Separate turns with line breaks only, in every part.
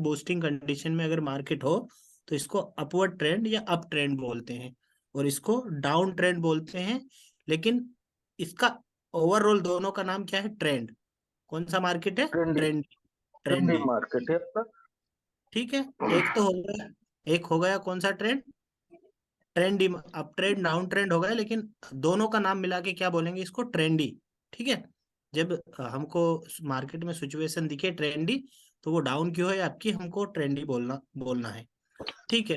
Boosting condition में अगर market हो तो इसको अपवर्ड ट्रेंड या अप ट्रेंड बोलते हैं, और इसको डाउन ट्रेंड बोलते हैं। लेकिन इसका ओवरऑल दोनों का नाम क्या है? ट्रेंड। कौन सा मार्केट है?
Trendy,
trend,
trendy
trendy.
Market है आपका।
ठीक है, एक तो हो गया, एक हो गया कौन सा trend? Trendy. Up trend down trend हो गया, लेकिन दोनों का नाम मिला के क्या बोलेंगे? इसको ट्रेंडी। ठीक है, जब हमको मार्केट में सिचुएशन दिखे ट्रेंडी, तो वो डाउन क्यों है आपकी, हमको ट्रेंडी बोलना बोलना है। ठीक है।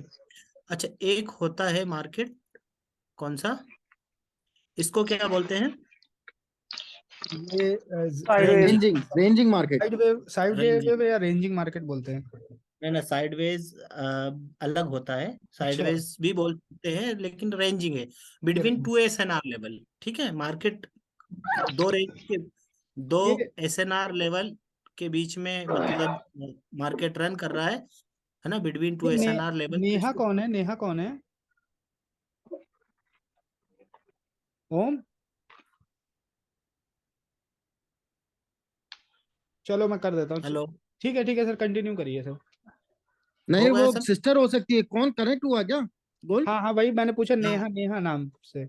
अच्छा, एक होता है मार्केट, कौन सा, इसको क्या बोलते हैं?
ये
sideways,
ranging.
Ranging, ranging market.
Side
ranging,
wave या रेंजिंग मार्केट बोलते हैं।
नहीं ना, साइडवेज अलग होता है।
अच्छा,
साइडवेज भी बोल सकते हैं, लेकिन रेंजिंग है बिटवीन टू एसएनआर लेवल। ठीक है, मार्केट दो रेंज के, दो
ये
एसएनआर लेवल के बीच में मतलब मार्केट रन कर रहा है ना, बिटवीन टू
ये
एसएनआर लेवल।
नेहा कौन है? नेहा कौन है? ओम, चलो मैं कर देता हूँ।
हेलो,
ठीक है सर, कंटिन्यू करिए सर।
नहीं,
हो गया
वो
सब?
सिस्टर हो सकती है। कौन कनेक्ट हुआ क्या? गोल।
हाँ हाँ, वही मैंने पूछा,
हाँ,
नेहा, नेहा नाम से।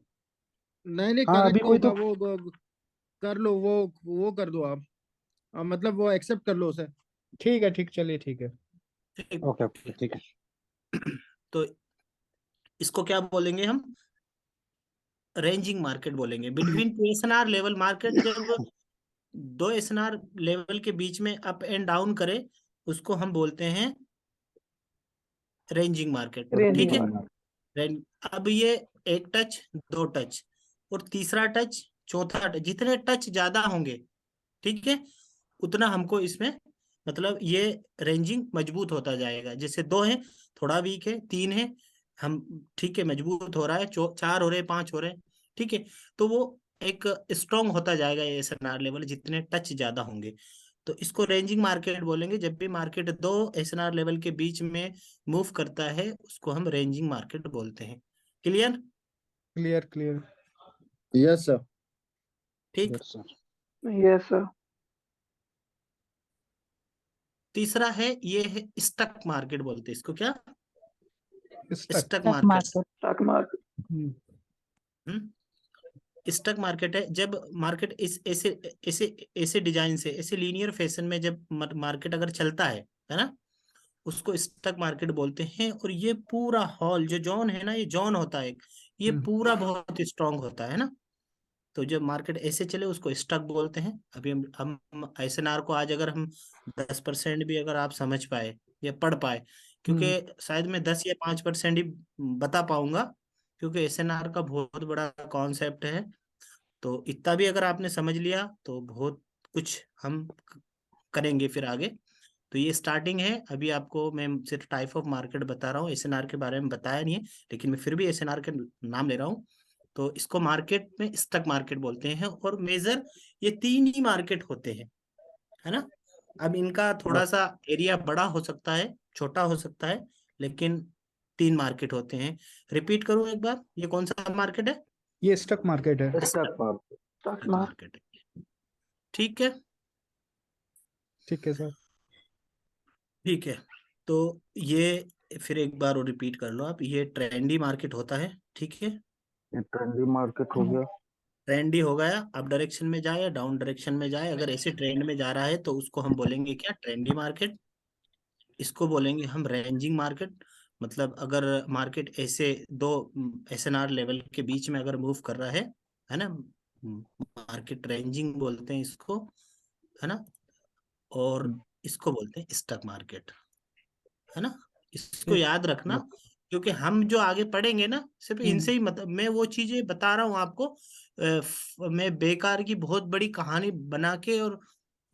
नहीं नहीं,
हाँ, अभी
कनेक्ट
कोई
होगा
तो।
वो। कर लो वो कर दो आप। मतलब वो एक्सेप्ट कर लो उसे।
ठीक है, ठीक, चलिए, ठीक है।
ठीक।
ओके ओके ठीक है।
तो इसको क्या बोलेंगे हम? रेंजिंग मार्केट बोलेंगे। Between two SNR level market जब दो एसएनआर लेवल के बीच में अप एंड डाउन करे, उसको हम बोलते हैं रेंजिंग मार्केट। ठीक
रेंजिंग
है,
वाला।
अब ये एक टच, दो टच, और तीसरा टच, चौथा टच, जितने टच ज्यादा होंगे, ठीक है, उतना हमको इसमें मतलब ये रेंजिंग मजबूत होता जाएगा। जैसे दो है थोड़ा वीक है, तीन है हम, ठीक है, मजबूत हो रहा है, चार हो रहे, पांच हो रहे, ठीक है, तो वो एक स्ट्रांग होता जाएगा ये एसएनआर लेवल जितने टच ज्यादा होंगे। तो इसको रेंजिंग मार्केट बोलेंगे। जब भी मार्केट दो एसएनआर लेवल के बीच में मूव करता है, उसको हम रेंजिंग मार्केट बोलते हैं। Clear?
Clear clear.
Yes sir.
ठीक।
Yes sir, yes sir.
तीसरा है, ये है स्टक मार्केट बोलते हैं इसको। क्या?
Stock.
Stock market.
Stock market.
Stock market है जब मार्केट इस ऐसे ऐसे ऐसे डिजाइन से, ऐसे लीनियर फैशन में जब मार्केट अगर चलता है ना, उसको स्टक मार्केट बोलते हैं। और ये पूरा हॉल जो जोन है ना, ये जोन होता है एक, ये पूरा बहुत स्ट्रांग होता है ना। तो जब मार्केट ऐसे चले उसको स्टक बोलते हैं। अभी हम एसएनआर को आज अगर हम 10% भी अगर आप समझ पाए या पढ़ पाए, क्योंकि शायद मैं 10 या 5% ही बता पाऊंगा, क्योंकि एसएनआर का बहुत बड़ा कॉन्सेप्ट है। तो इतना भी अगर आपने समझ लिया तो बहुत कुछ हम करेंगे फिर आगे। तो ये स्टार्टिंग है, अभी आपको मैं सिर्फ टाइप ऑफ मार्केट बता रहा हूँ, एसएनआर के बारे में बताया नहीं है, लेकिन मैं फिर भी एसएनआर के नाम ले रहा हूँ। तो इसको मार्केट में स्टॉक मार्केट बोलते हैं। और मेजर ये तीन ही मार्केट होते हैं, है ना। अब इनका थोड़ा सा एरिया बड़ा हो सकता है, छोटा हो सकता है, लेकिन तीन मार्केट होते हैं। रिपीट करूं एक बार, ये कौन सा मार्केट है?
ये स्टक मार्केट है।
Stock market, stock
stock
market.
Market है। ठीक है।
ठीक है सर।
ठीक है, तो ये फिर एक बार और रिपीट कर लो आप, ये ट्रेंडी मार्केट होता है। ठीक है,
ये ट्रेंडी मार्केट हो गया।
ट्रेंडी हो गया, अप डायरेक्शन में जाए या डाउन डायरेक्शन में जाए, अगर ऐसे ट्रेंड में जा रहा है तो उसको हम बोलेंगे क्या? Trendy market. इसको बोलेंगे हम रेंजिंग मार्केट। मतलब अगर मार्केट ऐसे दो एसएनआर लेवल के बीच में अगर मूव कर रहा है ना, मार्केट रेंजिंग बोलते हैं इसको, है ना। और इसको बोलते हैं स्टॉक मार्केट, है ना। इसको याद रखना, क्योंकि हम जो आगे पढ़ेंगे ना, सिर्फ इनसे ही मतलब मैं वो चीजें बता रहा हूँ आपको। मैं बेकार की बहुत बड़ी कहानी बना के और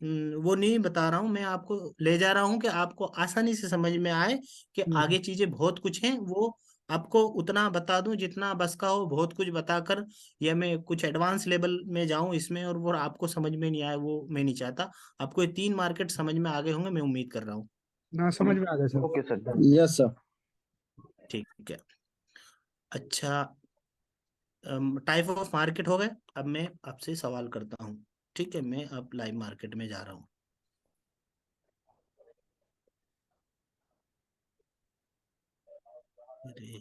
वो नहीं बता रहा हूँ। मैं आपको ले जा रहा हूँ कि आपको आसानी से समझ में आए कि आगे चीजें बहुत कुछ हैं। वो आपको उतना बता दूं जितना बस का हो, बहुत कुछ बताकर या मैं कुछ एडवांस लेवल में जाऊं इसमें और वो आपको समझ में नहीं आए, वो मैं नहीं चाहता। आपको ये तीन मार्केट समझ में आ गए होंगे, मैं उम्मीद कर रहा हूँ।
ना, समझ में आ गया sir.
Okay sir.
Yes sir.
ठीक है। अच्छा, टाइप ऑफ मार्केट हो गए। अब मैं आपसे सवाल करता हूँ। ठीक है, मैं अब लाइव मार्केट में जा रहा हूँ। अरे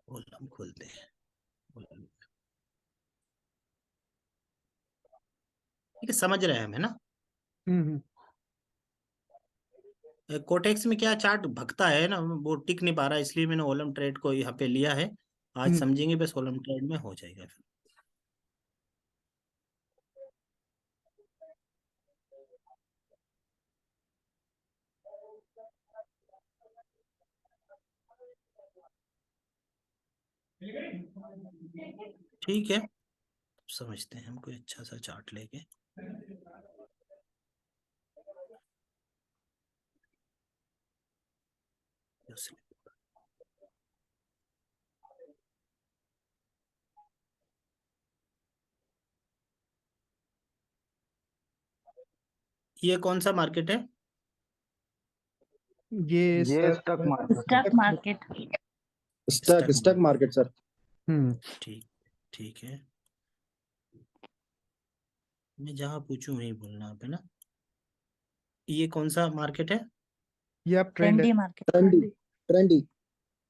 कॉलम खोलते हैं। ठीक है, समझ रहे हैं हम, है ना।
हम्म।
कोटेक्स में क्या चार्ट भगता है ना, वो टिक नहीं पा रहा, इसलिए मैंने ओलम ट्रेड को यहाँ पे लिया है। आज
हम्म।
समझेंगे बस, ओलम ट्रेड में हो जाएगा फिर। ठीक है, समझते हैं हम कोई अच्छा सा चार्ट लेके। ये कौन सा मार्केट है?
ये
ये
सर
स्टॉक मार्केट है।
Stock market.
Stock
stock
market sir.
ठीक, ठीक है। मैं जहाँ पूछूं वहीं बोलना आप, है ना। ये कौन सा मार्केट है?
ये आप ट्रेंड
ट्रेंडी
है।
मार्केट।
ट्रेंडी।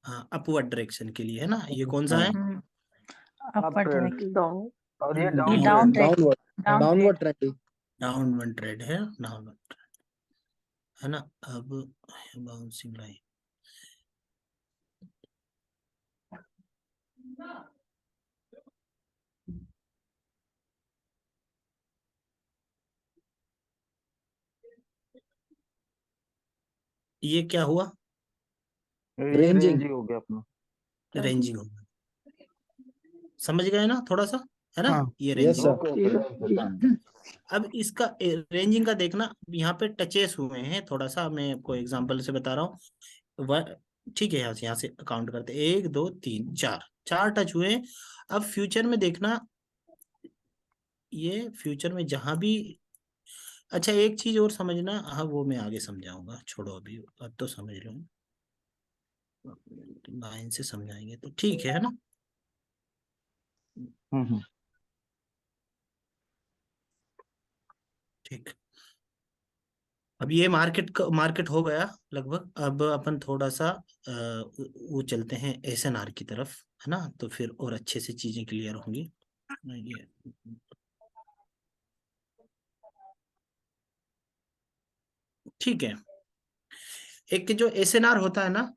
हाँ, अपवर्ड डायरेक्शन के लिए, है ना। ये कौन सा है?
Upward
trend
direction.
डाउन, और ये
ये
down
down
trend.
Trade. Down
downward
trade.
Trendy.
Downward trade है, डाउनवर्ड ट्रेड, है ना। अब बाउंसिंग लाइन, ये क्या हुआ?
ये
रेंजिंग।
रेंज हो गया अपना।
रेंजिंग होगा, समझ गए ना थोड़ा सा, है ना।
हाँ।
ये
यस
रेंजिंग।
सर।
ओके
अब इसका रेंजिंग का देखना, यहाँ पे टचेस हुए हैं थोड़ा सा, मैं आपको एग्जांपल से बता रहा हूँ। ठीक है, यहाँ से काउंट करते, 1 2 3 4, 4 टच हुए हैं। अब फ्यूचर में देखना, ये फ्यूचर में जहां भी, अच्छा एक चीज और समझना, हाँ वो मैं आगे समझाऊंगा, छोड़ो अभी, अब तो समझ लो, लाइन से समझाएंगे तो ठीक है ना। ठीक, अब ये मार्केट हो गया लगभग। अब अपन थोड़ा सा वो चलते हैं एसएनआर की तरफ, है ना, तो फिर और अच्छे से चीजें क्लियर होंगी। ये ठीक है। एक जो एसएनआर होता है ना,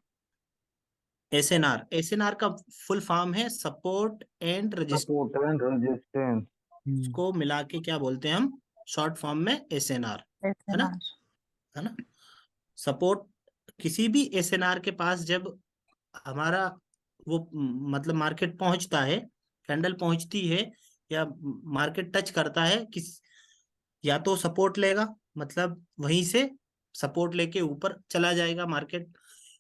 एसएनआर का फुल फॉर्म है support and resistance,
support and resistance.
को मिला के क्या बोलते हैं हम, शॉर्ट फॉर्म में एसएनआर, है ना, है ना। सपोर्ट, किसी भी एसएनआर के पास जब हमारा वो मतलब मार्केट पहुंचता है, कैंडल पहुंचती है, या मार्केट टच करता है किस, या तो सपोर्ट लेगा, मतलब वहीं से सपोर्ट लेके ऊपर चला जाएगा मार्केट,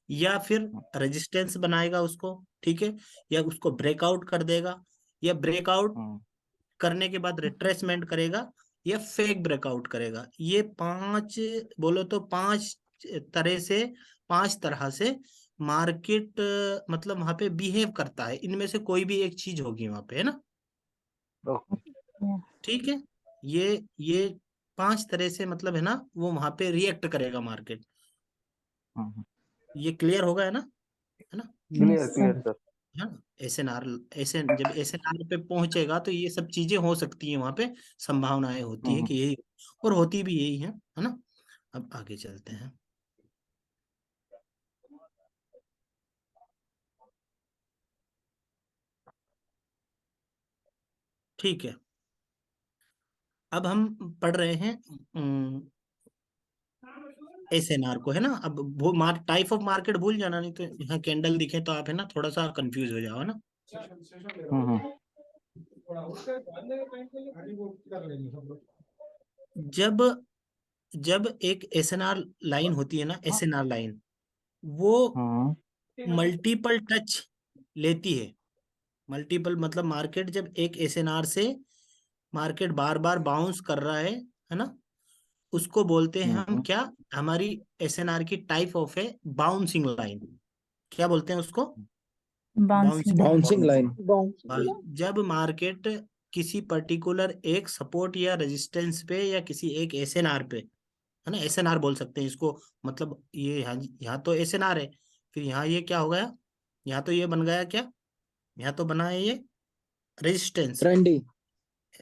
या फिर रेजिस्टेंस बनाएगा उसको, ठीक है, या उसको ब्रेकआउट कर देगा, या ब्रेकआउट करने के बाद रिट्रेसमेंट करेगा, या फेक ब्रेकआउट करेगा। ये 5, बोलो तो 5 तरह से, 5 तरह से मार्केट मतलब वहां पे बिहेव करता है, इनमें से कोई भी एक चीज होगी वहां पे, है ना। ठीक है, ये 5 तरह से मतलब, है ना, वो वहां पे रिएक्ट करेगा मार्केट। ये क्लियर होगा, है ना, है ना,
क्लियर क्लियर सर।
है ना। एसएनआर, जब एसएनआर पे पहुंचेगा तो ये सब चीजें हो सकती हैं वहां पे, संभावनाएं होती है कि यही, और होती भी यही है ना। अब आगे चलते हैं। ठीक है, अब हम पढ़ रहे हैं एसएनआर को, है ना। अब वो टाइप ऑफ मार्केट भूल जाना, नहीं तो यहाँ कैंडल दिखे तो आप, है ना, थोड़ा सा कंफ्यूज हो जाओ, है ना। जब जब एक एसएनआर लाइन होती है ना, एसएनआर लाइन, वो मल्टीपल टच लेती है। मल्टीपल मतलब मार्केट जब एक एसएनआर से मार्केट बार बार बाउंस कर रहा है ना, उसको बोलते हैं हम क्या, हमारी एसएनआर की टाइप ऑफ है बाउंसिंग लाइन। क्या बोलते हैं उसको?
Bouncing
bouncing line.
जब मार्केट किसी पर्टिकुलर एक सपोर्ट या रेजिस्टेंस पे या किसी एक एसएनआर पे, है ना, एसएनआर बोल सकते हैं इसको, मतलब ये यहाँ तो एसएनआर है, फिर यहाँ ये क्या हो गया, यहाँ तो ये बन गया क्या, यहाँ तो बना है ये रेजिस्टेंस,
ट्रेंडी।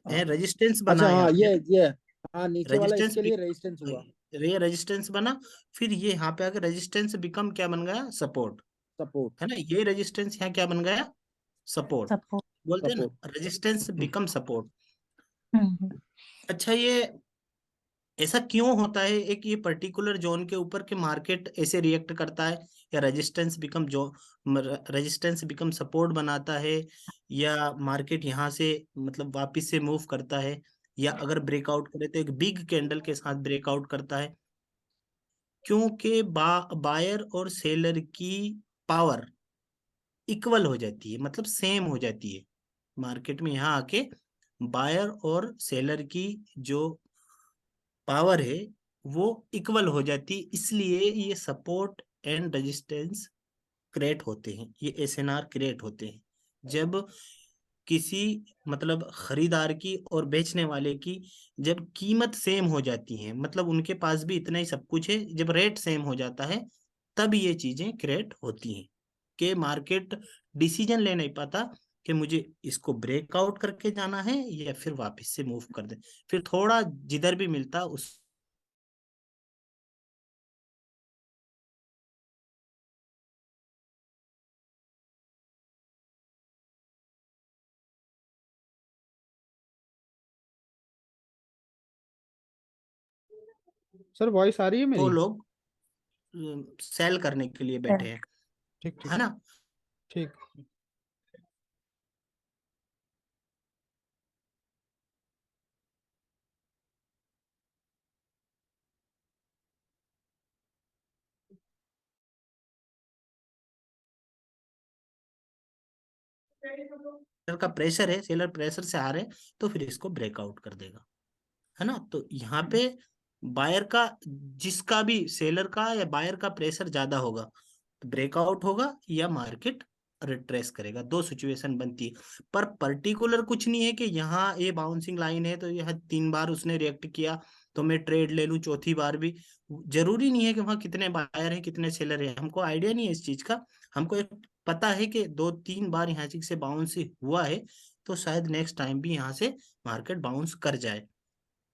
हाँ।
रेजिस्टेंस बना
अच्छा
है
हाँ,
यहाँ पे,
ये हाँ, नीचे वाला
रेजिस्टेंस,
इसके लिए रेजिस्टेंस हुआ।
ये रेजिस्टेंस बना, फिर ये यहाँ पे आकर रेजिस्टेंस बिकम क्या बन गया, सपोर्ट,
सपोर्ट।
है ना, ये रेजिस्टेंस यहाँ क्या बन गया, सपोर्ट,
सपोर्ट।
बोलते हैं
सपोर्ट।
ना रेजिस्टेंस बिकम सपोर्ट।
हम्म।
अच्छा, ये ऐसा क्यों होता है, एक ये पर्टिकुलर जोन के ऊपर के मार्केट ऐसे रिएक्ट करता है, या रेजिस्टेंस बिकम जो रेजिस्टेंस बिकम सपोर्ट बनाता है, या मार्केट यहाँ से मतलब वापस से मूव करता है, या अगर ब्रेकआउट करे तो एक बिग कैंडल के साथ ब्रेकआउट करता है, क्योंकि बायर और सेलर की पावर इक्वल हो जाती है, मतलब सेम हो जाती है मार्केट में, यहाँ आके बायर और सेलर की जो पावर है वो इक्वल हो जाती है, इसलिए ये सपोर्ट एंड रेजिस्टेंस क्रिएट होते हैं, ये एसएनआर क्रिएट होते हैं। जब किसी मतलब खरीदार की और बेचने वाले की जब कीमत सेम हो जाती है, मतलब उनके पास भी इतना ही सब कुछ है, जब रेट सेम हो जाता है तब ये चीजें क्रिएट होती हैं, कि मार्केट डिसीजन ले नहीं पाता कि मुझे इसको ब्रेकआउट करके जाना है या फिर वापस से मूव कर दे, फिर थोड़ा जिधर भी मिलता उस
सर वॉइस आ रही है
को
मेरी?
लोग सेल करने के लिए बैठे हैं,
ठीक ठीक
है ना।
ठीक।
सेलर का प्रेशर है, सेलर प्रेशर से आ रहे हैं, तो फिर इसको ब्रेकआउट कर देगा, है ना। तो यहाँ पे बायर का, जिसका भी सेलर का या बायर का प्रेशर ज्यादा होगा तो ब्रेकआउट होगा या मार्केट रिट्रेस करेगा, दो सिचुएशन बनती है। पर पर्टिकुलर कुछ नहीं है कि यहाँ ये बाउंसिंग लाइन है तो यहाँ 3 बार उसने रिएक्ट किया तो मैं ट्रेड ले लूं चौथी बार भी, जरूरी नहीं है कि वहाँ कितने बायर हैं कितने सेलर हैं, हमको आइडिया नहीं है इस चीज का। हमको एक पता है कि 2-3 बार यहाँ से बाउंस हुआ है, तो शायद नेक्स्ट टाइम भी यहाँ से मार्केट बाउंस कर जाए।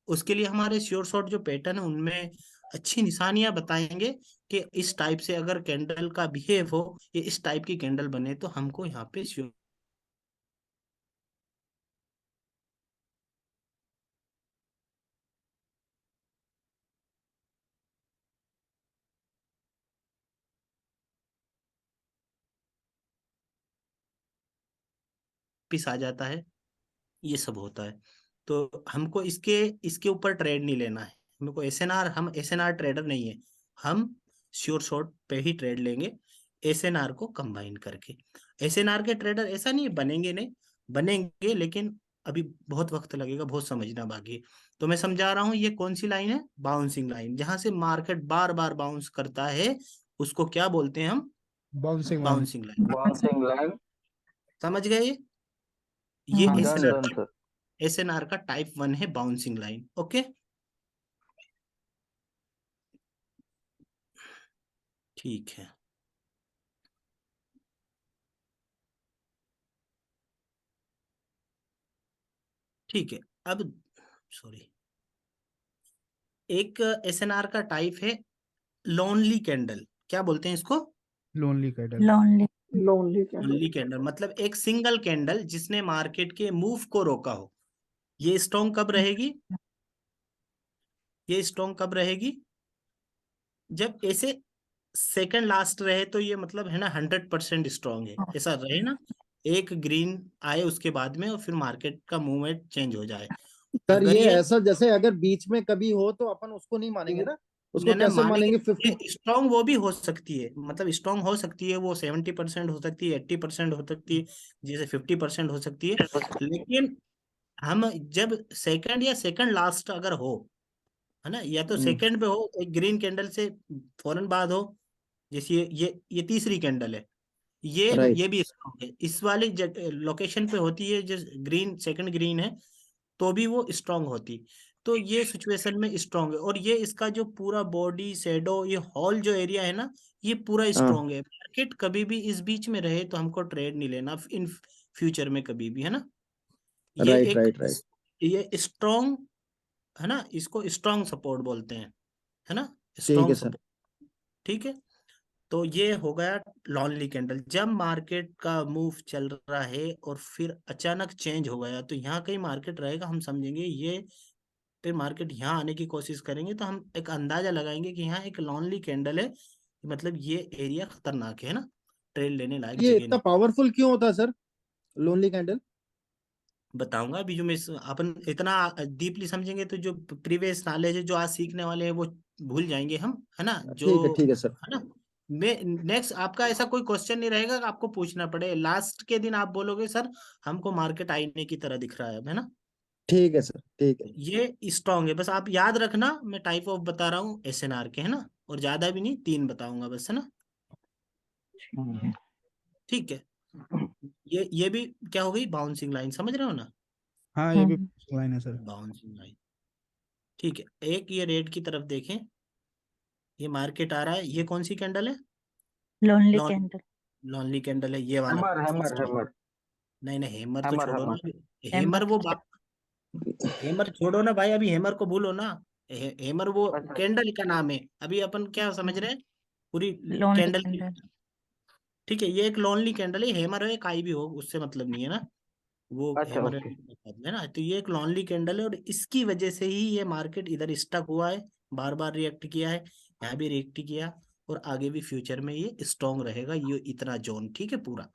उसके लिए हमारे श्योर शॉट जो पैटर्न है उनमें अच्छी निशानियां बताएंगे कि इस टाइप से अगर कैंडल का बिहेव हो, ये इस टाइप की कैंडल बने, तो हमको यहाँ पे श्योर पिस आ जाता है, ये सब होता है। तो हमको इसके इसके ऊपर ट्रेड नहीं लेना है, हमको एसएनआर, हम एसएनआर ट्रेडर नहीं है, हम श्योर शॉट पे ही ट्रेड लेंगे एसएनआर को कंबाइन करके। एसएनआर के ट्रेडर ऐसा नहीं है बनेंगे नहीं, बनेंगे, लेकिन अभी बहुत वक्त लगेगा, बहुत समझना बाकी है। तो मैं समझा रहा हूँ ये कौन सी लाइन है, बाउंसिंग लाइन, जहां से मार्केट बार बार बाउंस करता है उसको क्या बोलते हैं हम,
bouncing line.
Bouncing line.
Bouncing line.
समझ गए ये
हाँ
done
sir.
Done sir.
SNR का टाइप 1 है बाउंसिंग लाइन। ओके, ठीक है। ठीक है, अब सॉरी, एक एसएनआर का टाइप है लोनली कैंडल, क्या बोलते हैं इसको,
lonely candle.
Lonely.
Lonely candle, मतलब एक सिंगल कैंडल जिसने मार्केट के मूव को रोका हो। ये स्ट्रॉन्ग कब रहेगी, ये स्ट्रॉन्ग कब रहेगी, जब ऐसे सेकंड लास्ट रहे, तो ये मतलब है ना 100% स्ट्रॉन्ग है, ऐसा रहे ना, एक ग्रीन आए उसके बाद में और फिर मार्केट का मूवमेंट चेंज हो जाए।
सर
अगर
ये
ये
ऐसा जैसे अगर बीच में कभी हो तो अपन उसको नहीं मानेंगे ना, उसको
न
कैसे
मानेंगे,
मानेंगे? 50।
स्ट्रॉन्ग वो भी हो सकती है, मतलब स्ट्रॉन्ग हो सकती है वो 70% हो सकती है, 80% हो सकती है, जैसे 50% हो सकती है, लेकिन हम जब सेकंड या सेकंड लास्ट अगर हो, है ना, या तो सेकंड पे हो, एक ग्रीन कैंडल से फौरन बाद हो, जैसे ये तीसरी कैंडल है,
राइट।
ये भी स्ट्रॉन्ग है, इस वाली लोकेशन पे होती है जो ग्रीन, सेकंड ग्रीन है, तो भी वो स्ट्रांग होती। तो ये सिचुएशन में स्ट्रांग है, और ये इसका जो पूरा बॉडी शेडो, ये हॉल जो एरिया है ना, ये पूरा
हाँ,
स्ट्रांग है। मार्केट कभी भी इस बीच में रहे तो हमको ट्रेड नहीं लेना इन फ्यूचर में कभी भी, है ना। ये
राइट
एक,
राइट राइट।
ये स्ट्रांग है ना, इसको स्ट्रांग सपोर्ट बोलते हैं, है ना,
ठीक है
स्ट्रांग
सर।
सपोर्ट। ठीक है, तो ये हो गया लॉन्ली कैंडल। जब मार्केट का मूव चल रहा है और फिर अचानक चेंज हो गया, तो यहाँ कहीं मार्केट रहेगा, हम समझेंगे ये, फिर मार्केट यहाँ आने की कोशिश करेंगे, तो हम एक अंदाजा लगाएंगे कि यहाँ एक लॉन्ली कैंडल है, मतलब ये एरिया खतरनाक है ना, ट्रेड लेने लायक
ये
जगह
इतना
नहीं।
पावरफुल क्यों होता है सर, लोनली कैंडल?
बताऊंगा अभी, जो मैं अपन इतना डीपली समझेंगे तो जो प्रीवियस नॉलेज है, जो आज सीखने वाले हैं, वो भूल जाएंगे हम, है ना, जो,
ठीक है सर।
है ना। मैं नेक्स्ट आपका ऐसा कोई क्वेश्चन नहीं रहेगा कि आपको पूछना पड़े, लास्ट के दिन आप बोलोगे सर हमको मार्केट आईने की तरह दिख रहा है ना।
ठीक है सर, ठीक है।
ये स्ट्रांग है, बस आप याद रखना, मैं टाइप ऑफ बता रहा हूँ एसएनआर के, है ना, और ज्यादा भी नहीं, 3 बताऊंगा बस, है ना।
हम्म,
ठीक है, ये भी क्या हो गई, बाउंसिंग लाइन, समझ रहे हो ना,
हाँ ये भी
हम्म,
लाइन है सर।
Bouncing line. ठीक है, एक ये रेड की तरफ देखें, ये मार्केट आ रहा है, ये कौन सी कैंडल है,
lonely
lawn
candle.
Lonely candle है, ये वाला
हैमर हैमर
फर्स्ट।
हैमर
नहीं नहीं, हेमर तो
हैमर
छोड़ो ना,
हैमर
हेमर
हेमर
वो
तो
हेमर छोड़ो ना भाई, अभी हेमर को भूलो ना। हेमर वो
अच्छा
कैंडल का नाम है, अभी अपन क्या समझ रहे हैं, पूरी
लोनली
कैंडल की।
कैंडल।
ठीक है, ये एक लोनली कैंडल है, हेमर हो या काई भी हो, उससे मतलब नहीं है ना, वो
अच्छा
हेमर
ओके।
है ना। तो ये एक लॉन्ली कैंडल है, और इसकी वजह से ही ये मार्केट इधर स्टक हुआ है, बार बार रिएक्ट किया है, यहाँ भी रिएक्ट किया, और आगे भी फ्यूचर में ये स्ट्रॉन्ग रहेगा, ये इतना जोन, ठीक है पूरा।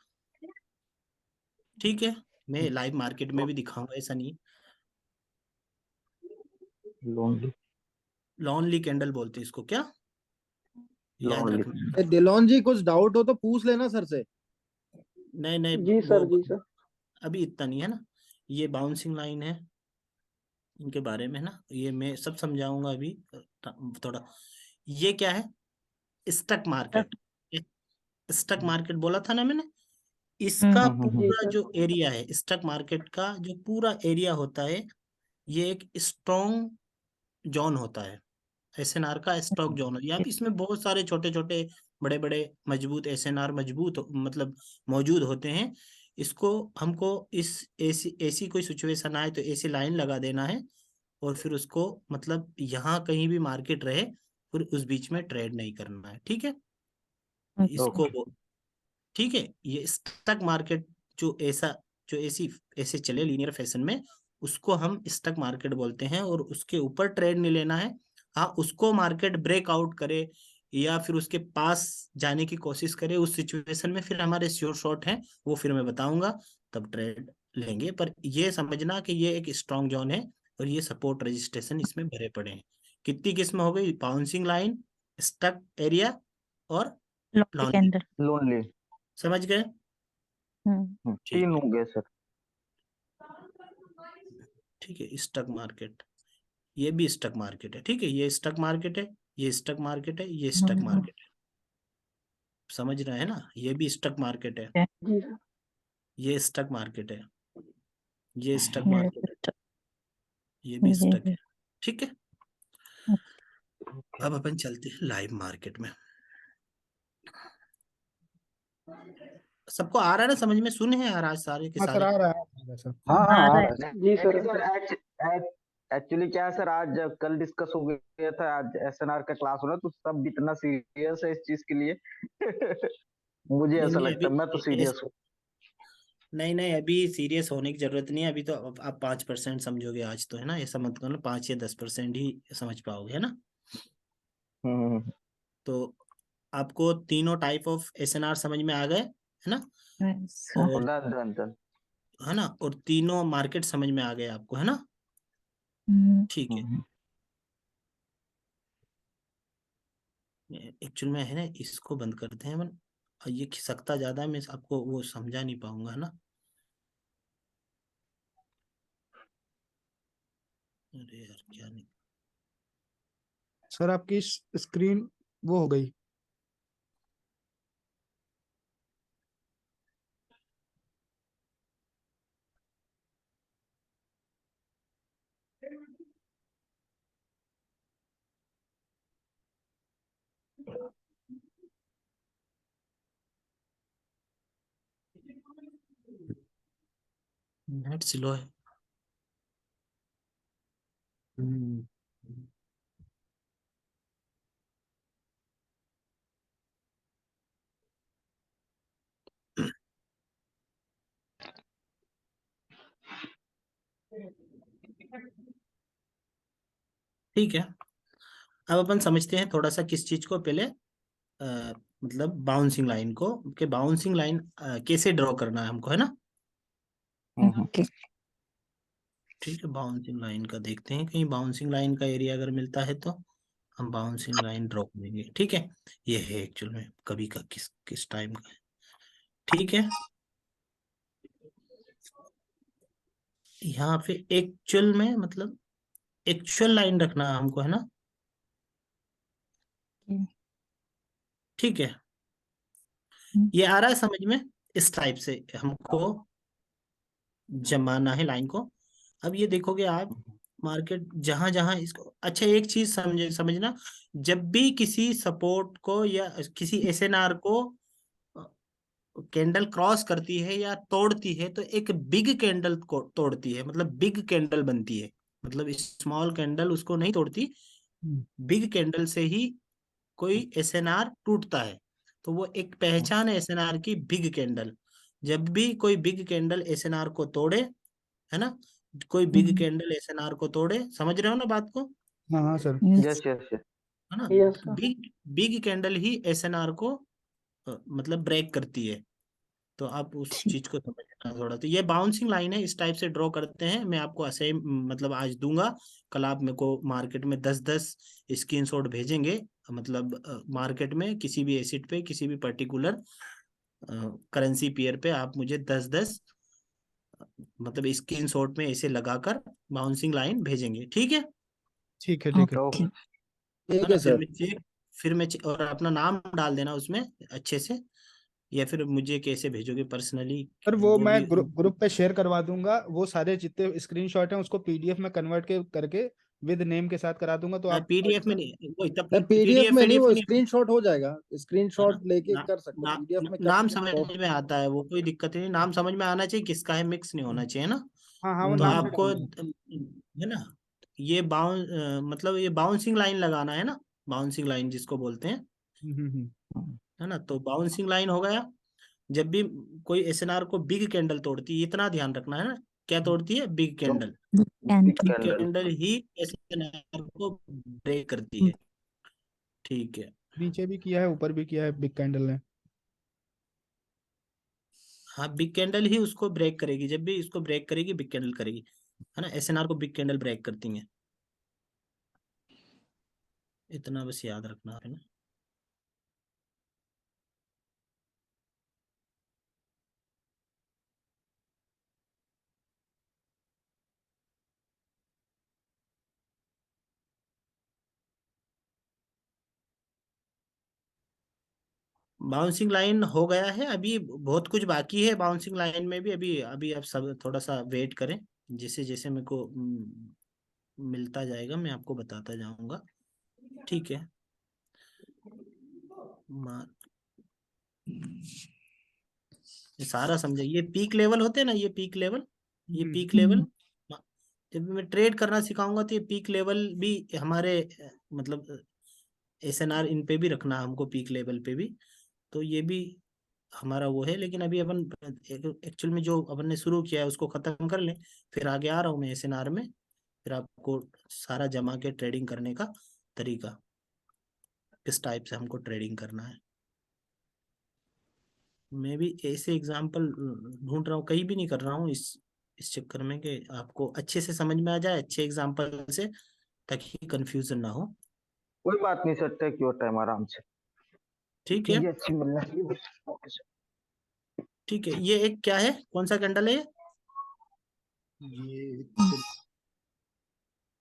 ठीक है, मैं लाइव मार्केट में भी दिखाऊंगा, ऐसा नहीं।
लोनली
लॉन्ली कैंडल बोलते हैं इसको, क्या याद
लोनली
रखना।
दिलोन जी कुछ डाउट हो तो पूछ लेना सर से।
नहीं नहीं,
जी
वो
सर, जी सर।
अभी इतना नहीं है ना। ये बाउंसिंग लाइन है, इनके बारे में ना ये मैं सब समझाऊंगा अभी, थोड़ा। ये क्या है, स्टक
तब
मार्केट, स्टक मार्केट बोला था ना मैंने,
हम्म,
इसका
जी
पूरा
सर।
जो एरिया है, स्टक मार्केट का जो पूरा एरिया होता है, ये एक स्ट्रॉन्ग जोन होता है, एसएनआर का स्टॉक जोन है। यहाँ पे इसमें बहुत सारे छोटे छोटे, बड़े बड़े मजबूत एसएनआर, मजबूत मतलब मौजूद होते हैं। इसको हमको इस ऐसी ऐसी कोई सिचुएशन आए तो ऐसी लाइन लगा देना है, और फिर उसको मतलब यहाँ कहीं भी मार्केट रहे, फिर उस बीच में ट्रेड नहीं करना है, ठीक है। इसको
ओके।
ठीक है, ये स्टक मार्केट जो ऐसा, जो ऐसी ऐसे चले लीनियर फैशन में, उसको हम स्टक मार्केट बोलते हैं, और उसके ऊपर ट्रेड नहीं लेना है। हाँ, उसको मार्केट ब्रेकआउट करे या फिर उसके पास जाने की कोशिश करे, उस सिचुएशन में फिर हमारे श्योर शॉट हैं, वो फिर मैं बताऊंगा, तब ट्रेड लेंगे। पर ये समझना कि ये एक स्ट्रॉन्ग जोन है, और ये सपोर्ट रजिस्ट्रेशन इसमें भरे पड़े हैं। कितनी किस्म हो गई, बाउंसिंग लाइन, स्टक एरिया, और
लोनली
लॉन्ग,
कैंडल।
लोनली
समझ गए। ठीक
3
है,
हो गए सर।
ठीक है, स्टॉक मार्केट, ये भी स्टॉक मार्केट है, ठीक है, ये स्टॉक मार्केट है, ये स्टॉक मार्केट है, ये स्टॉक मार्केट है, समझ रहे हैं ना, ये भी स्टॉक मार्केट है,
जी सर।
ये स्टॉक मार्केट है, ये स्टॉक
ये
मार्केट है, ये भी
ये
स्टॉक
भी।
है, ठीक है। अब अपन चलते हैं लाइव मार्केट में। सबको आ रहा है ना समझ में, सुन है यार आज सारे के
हाँ सर,
सारे।
आ रहा है सर।
हाँ
आ
हाँ आ
रहा है।
रहा है।
जी सर।
सर एक्चुअली क्या है सर, आज कल डिस्कस हो गया था, आज एसएनआर का क्लास हो रहा, तो सब इतना सीरियस है इस चीज के लिए। मुझे
नहीं
ऐसा
नहीं,
लगता
अभी
है, मैं तो सीरियस हूँ।
नहीं नहीं, अभी सीरियस होने की जरूरत नहीं है, अभी तो आप 5% समझोगे आज तो, है ना, ऐसा मत करो, 5 या 10% ही समझ पाओगे, है ना।
हम्म।
तो आपको तीनों टाइप ऑफ एसएनआर समझ में आ गए, है ना,
सर,
और
डन डन डन।
है ना, और तीनों मार्केट समझ में आ गए आपको, है ना। ठीक है, एक्चुअल में है ना, इसको बंद करते हैं अपन, ये खिसकता ज्यादा है, मैं आपको वो समझा नहीं पाऊंगा, है ना। अरे यार क्या नहीं,
सर आपकी स्क्रीन वो हो गई।
नेट स्लो है।
हम्म,
ठीक है, अब अपन समझते हैं थोड़ा सा किस चीज को पहले, मतलब बाउंसिंग लाइन को, कि बाउंसिंग लाइन कैसे ड्रॉ करना है हमको, है ना।
ओके।
ठीक है, बाउंसिंग लाइन का देखते हैं, कहीं बाउंसिंग लाइन का एरिया अगर मिलता है तो हम बाउंसिंग लाइन ड्रॉ करेंगे। ठीक है, ये है एक्चुअल में कभी का किस किस टाइम का है। ठीक है, यहाँ पे एक्चुअल में मतलब एक्चुअल लाइन रखना है हमको, है ना। ठीक है, ये आ रहा है समझ में। इस टाइप से हमको जमाना है लाइन को। अब ये देखोगे आप, मार्केट जहां जहां इसको, अच्छा एक चीज समझना, जब भी किसी सपोर्ट को या किसी एसएनआर को कैंडल क्रॉस करती है या तोड़ती है, तो एक बिग कैंडल को तोड़ती है, मतलब बिग कैंडल बनती है, मतलब स्मॉल कैंडल उसको नहीं तोड़ती। बिग कैंडल से ही कोई एसएनआर टूटता है, तो वो एक पहचान है एसएनआर की, बिग कैंडल। जब भी कोई बिग कैंडल एसएनआर को तोड़े, है ना, कोई बिग कैंडल एसएनआर को तोड़े, समझ रहे हो ना बात को,
हाँ हाँ सर।
Yes yes yes.
है ना।
Yes sir.
Big big candle ही एसएनआर को मतलब ब्रेक करती है। तो आप उस
ठीक।
चीज को समझना थोड़ा। तो ये बाउंसिंग लाइन है, इस टाइप से ड्रॉ करते हैं। मैं आपको ऐसे मतलब आज दूंगा, कल आप मेरे को मार्केट में 10-10 स्क्रीनशॉट भेजेंगे, मतलब मार्केट में किसी भी एसिड पे, किसी भी पर्टिकुलर करेंसी पेयर पे आप मुझे 10-10 मतलब स्क्रीनशॉट में ऐसे लगाकर बाउंसिंग लाइन भेजेंगे। ठीक है
ठीक है ठीक है।
ओके।
है
ठीक
ना।
है
फिर
सर।
मैं चेक फिर मैं चे- और अपना नाम डाल देना उसमें अच्छे से, या फिर मुझे कैसे भेजोगे पर्सनली,
सर वो
वो
मैं
भी।
ग्रुप पे शेयर करवा दूंगा, वो सारे जितने स्क्रीनशॉट हैं उसको पीडीएफ में कन्वर्ट करके विद नेम के साथ करा दूंगा, तो आप
पीडीएफ में नहीं, वो तब
नहीं, पीडीएफ
पीडीएफ
में नहीं,
पीडीएफ
वो
नहीं,
स्क्रीनशॉट हो जाएगा,
है ना।
स्क्रीनशॉट लेके
ना,
कर सकते
ना,
पीडीएफ में क्या
नाम समझ
शॉर्ट।
में आता है, वो कोई दिक्कत नहीं, नाम समझ में आना चाहिए किसका है, मिक्स नहीं होना चाहिए ना।
हाँ हाँ वो
तो
नाम से
आपको
डालूंगा।
है ना, ये मतलब ये बाउंसिंग लाइन लगाना है ना, बाउंसिंग लाइन जिसको बोलते हैं, है ना। तो बाउंसिंग लाइन हो गया। जब भी कोई एसएनआर को बिग कैंडल तोड़ती है, इतना ध्यान रखना है ना, क्या तोड़ती है, big candle.
Big
big
candle.
कैंडल ही एसएनआर को ब्रेक करती है। ठीक है,
नीचे भी किया है, ऊपर भी किया है बिग कैंडल ने।
हाँ, बिग कैंडल ही उसको ब्रेक करेगी, जब भी इसको ब्रेक करेगी बिग कैंडल करेगी, है ना। एसएनआर को बिग कैंडल ब्रेक करती है, इतना बस याद रखना है ना। बाउंसिंग लाइन हो गया है, अभी बहुत कुछ बाकी है बाउंसिंग लाइन में भी। अभी अभी आप सब थोड़ा सा वेट करें, जैसे जैसे मेरे को मिलता जाएगा मैं आपको बताता जाऊंगा। ठीक है, मा- ये सारा समझे, ये पीक लेवल होते हैं ना, ये पीक लेवल, ये पीक लेवल। जब भी मैं ट्रेड करना सिखाऊंगा तो ये पीक लेवल भी हमारे मतलब एसएनआर इन पे भी रखना है हमको, पीक लेवल पे भी। तो ये भी हमारा वो है, लेकिन अभी अपन एक्चुअल में जो अपन ने शुरू किया है उसको खत्म कर लें, फिर आगे आ रहा हूँ मैं एसएनआर में, फिर आपको सारा जमा के ट्रेडिंग करने का तरीका, किस टाइप से हमको ट्रेडिंग करना है। मैं भी ऐसे एग्जांपल ढूंढ रहा हूँ, कहीं भी नहीं कर रहा हूँ इस चक्कर में कि आपको अच्छे से समझ में आ जाए, अच्छे एग्जांपल से, ताकि कंफ्यूजन ना हो।
कोई बात नहीं सर, टेक योर टाइम आराम से।
ठीक है,
चीजें अच्छी मिलना चाहिए बस। Okay sir.
ठीक है। ये एक क्या है, कौन सा कैंडल है ये,
ये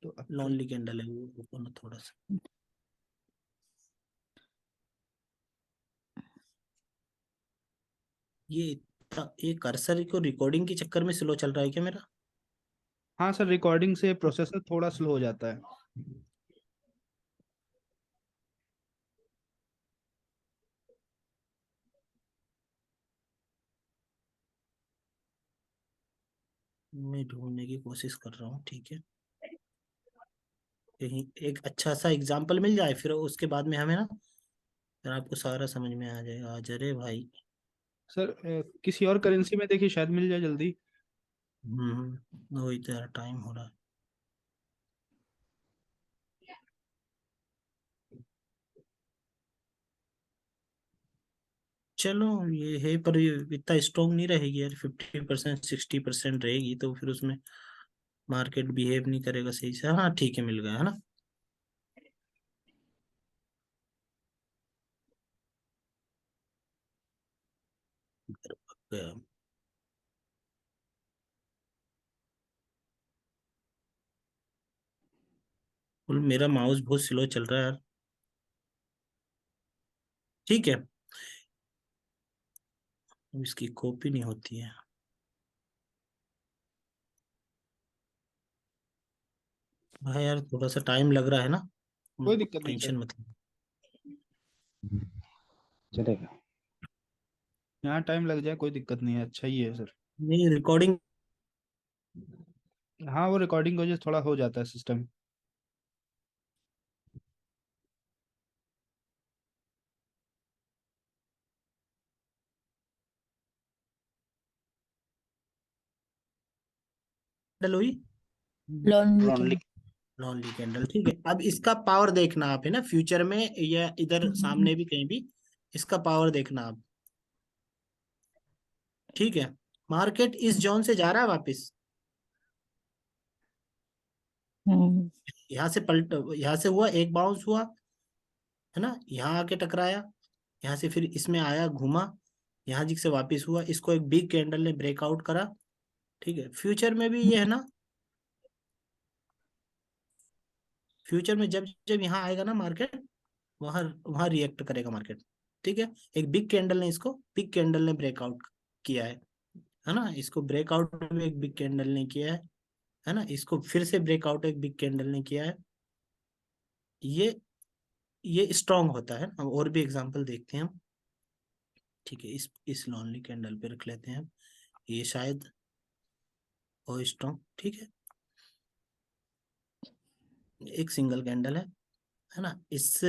तो अब
लॉन्ली कैंडल है, वो ओपन है थोड़ा सा। ये कर्सर को रिकॉर्डिंग के चक्कर में स्लो चल रहा है क्या मेरा।
हाँ सर, रिकॉर्डिंग से प्रोसेसर थोड़ा स्लो हो जाता है।
मैं ढूंढने की कोशिश कर रहा हूँ, ठीक है, कहीं एक अच्छा सा एग्जाम्पल मिल जाए, फिर उसके बाद में हमें ना, फिर आपको सारा समझ में आ जाएगा। आज अरे भाई,
सर किसी और करेंसी में देखिए, शायद मिल जाए जल्दी।
वही तो यार, टाइम हो रहा है। चलो ये है, पर ये इतना स्ट्रॉन्ग नहीं रहेगी यार, 50% 60% रहेगी, तो फिर उसमें मार्केट बिहेव नहीं करेगा सही से। हाँ ठीक है, मिल गया है ना। गया। मेरा माउस बहुत स्लो चल रहा है यार। ठीक है, अब इसकी कॉपी नहीं होती है भाई यार, थोड़ा सा टाइम लग रहा है ना।
कोई दिक्कत नहीं
टेंशन
सर,
मत लो।
चलेगा।
यहाँ टाइम लग जाए कोई दिक्कत नहीं है, अच्छा ही है सर।
नहीं, रिकॉर्डिंग
हाँ वो रिकॉर्डिंग की वजह से थोड़ा हो जाता है सिस्टम।
हुई।
Lonely
lonely.
Candle.
Lonely candle, ठीक है। अब इसका पावर देखना आप, है ना, फ्यूचर में या इधर सामने भी कहीं भी, इसका पावर देखना आप। ठीक है, मार्केट इस जोन से जा रहा है वापस, यहाँ से पलट, यहाँ से हुआ एक बाउंस हुआ, है ना, यहाँ आके टकराया, यहाँ से फिर इसमें आया, घूमा, यहाँ जी से वापस हुआ, इसको एक बिग कैंडल ने ब्रेकआउट करा। ठीक है, फ्यूचर में भी ये है ना, फ्यूचर में जब जब यहाँ आएगा ना मार्केट, वहां वहां रिएक्ट करेगा मार्केट। ठीक है, एक बिग कैंडल ने, इसको बिग कैंडल ने ब्रेकआउट किया है ना, इसको ब्रेकआउट में एक बिग कैंडल ने किया है ना, इसको फिर से ब्रेकआउट एक बिग कैंडल ने किया है। ये ये स्ट्रांग होता है। अब और भी एग्जांपल देखते हैं हम। ठीक है, इस लॉन्ली कैंडल पे रख लेते हैं, ये शायद और स्ट्रांग। ठीक है, एक सिंगल कैंडल है ना, इस,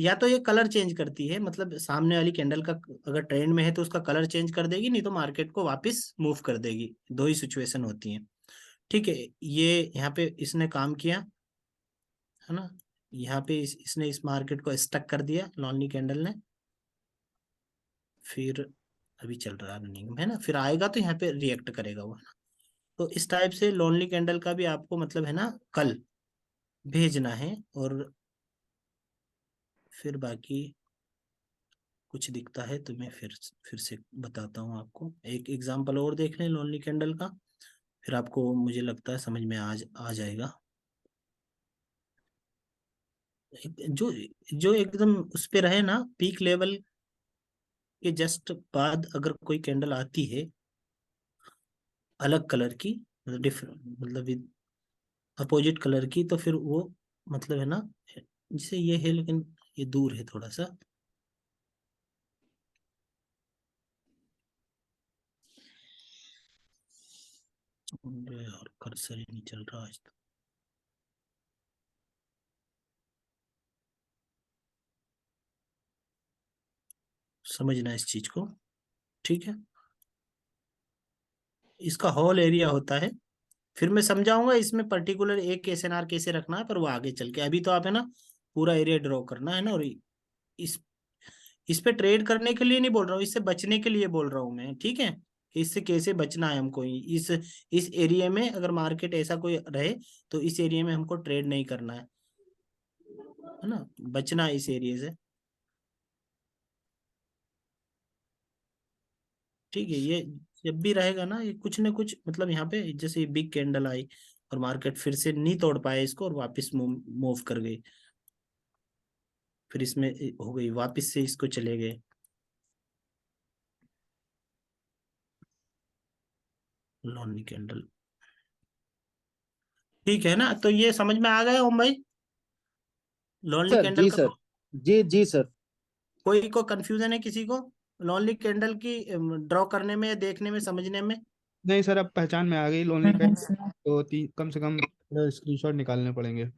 या तो ये कलर चेंज करती है, मतलब सामने वाली कैंडल का अगर ट्रेंड में है तो उसका कलर चेंज कर देगी, नहीं तो मार्केट को वापस मूव कर देगी। दो ही सिचुएशन होती हैं। ठीक है, ये यहाँ पे इसने काम किया, है ना, यहाँ पे इसने इस मार्केट को स्टक कर दिया लॉन्ली कैंडल ने, फिर अभी चल रहा है रनिंग में, है ना, फिर आएगा तो यहाँ पे रिएक्ट करेगा वो, है ना। तो इस टाइप से लॉन्ली कैंडल का भी आपको मतलब है ना, कल भेजना है। और फिर बाकी कुछ दिखता है तो मैं फिर से बताता हूँ आपको। एक एग्जांपल और देख लें लॉन्ली कैंडल का, फिर आपको मुझे लगता है समझ में आ जाएगा। जो जो एकदम उस पे रहे ना, पीक लेवल के जस्ट बाद अगर कोई कैंडल आती है अलग कलर की, मतलब डिफरेंट, मतलब अपोजिट कलर की, तो फिर वो मतलब है ना, जैसे ये है लेकिन ये दूर है थोड़ा सा। और कर्सर ही नहीं चल रहा आज तक। समझना इस चीज को, ठीक है। इसका होल एरिया होता है, फिर मैं समझाऊंगा इसमें पर्टिकुलर एक एसएनआर कैसे रखना है, पर वो आगे चल के। अभी तो आप है ना पूरा एरिया ड्रॉ करना है ना। और इस इस पे ट्रेड करने के लिए नहीं बोल रहा हूँ, इससे बचने के लिए बोल रहा हूँ मैं, ठीक है, कि इससे कैसे बचना है हमको। इस एरिया में अगर मार्केट ऐसा कोई रहे तो इस एरिया में हमको ट्रेड नहीं करना है ना, बचना है इस एरिया से। ठीक है, ये जब भी रहेगा ना, ये कुछ ना कुछ मतलब यहाँ पे जैसे बिग कैंडल आई और मार्केट फिर से नहीं तोड़ पाए इसको और वापस मूव कर गई, फिर इसमें हो गई वापस से इसको चले गए लॉन्ली कैंडल। ठीक है ना, तो ये समझ में आ गया ओम भाई, लॉन्ली
सर
कैंडल
जी
का।
सर, जी सर।
कोई को कंफ्यूजन है किसी को लॉन्ली कैंडल की ड्रॉ करने में, देखने में, समझने में?
नहीं सर, अब पहचान में आ गई लोनली कैंडल, तो कम से कम स्क्रीनशॉट निकालने पड़ेंगे।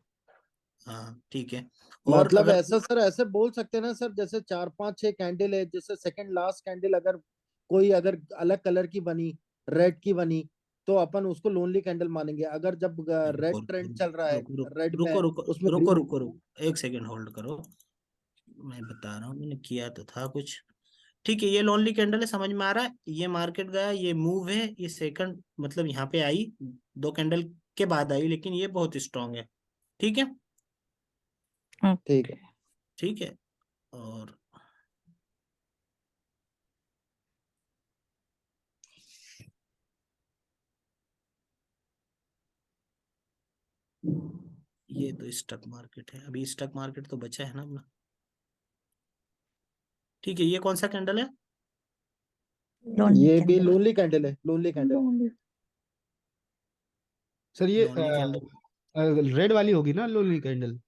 हाँ ठीक है। और
मतलब
अगर
ऐसा सर, ऐसे बोल सकते हैं ना सर, जैसे 4 5 6 कैंडल है, जैसे सेकंड लास्ट कैंडल अगर कोई अगर अलग कलर की बनी, रेड की बनी, तो अपन उसको लोनली कैंडल मानेंगे। अगर जब
रुको
रेड ट्रेंड चल रहा है,
रुको रुको
रेड में
रुको
है,
रुको
उसमें
रुको
ग्रीन।
रुको रुको, एक सेकंड होल्ड करो। मैं बता रहा हूँ, मैंने किया तो था कुछ। ठीक है, ये लोनली कैंडल है, समझ में आ रहा है। ये मार्केट गया, ये मूव है, ये सेकंड मतलब यहाँ पे आई, 2 कैंडल के बाद आई, लेकिन ये बहुत स्ट्रांग है। ठीक है।
ठीक है।
ठीक है। और ये तो स्टॉक मार्केट है, अभी स्टॉक मार्केट तो बचा है ना अपना। ठीक है, ये कौन सा कैंडल है?
लोनली
ये भी
कैंडल।
लोनली कैंडल है, लोनली कैंडल।
सर ये
लोनली कैंडल।
रेड वाली होगी ना लोनली कैंडल?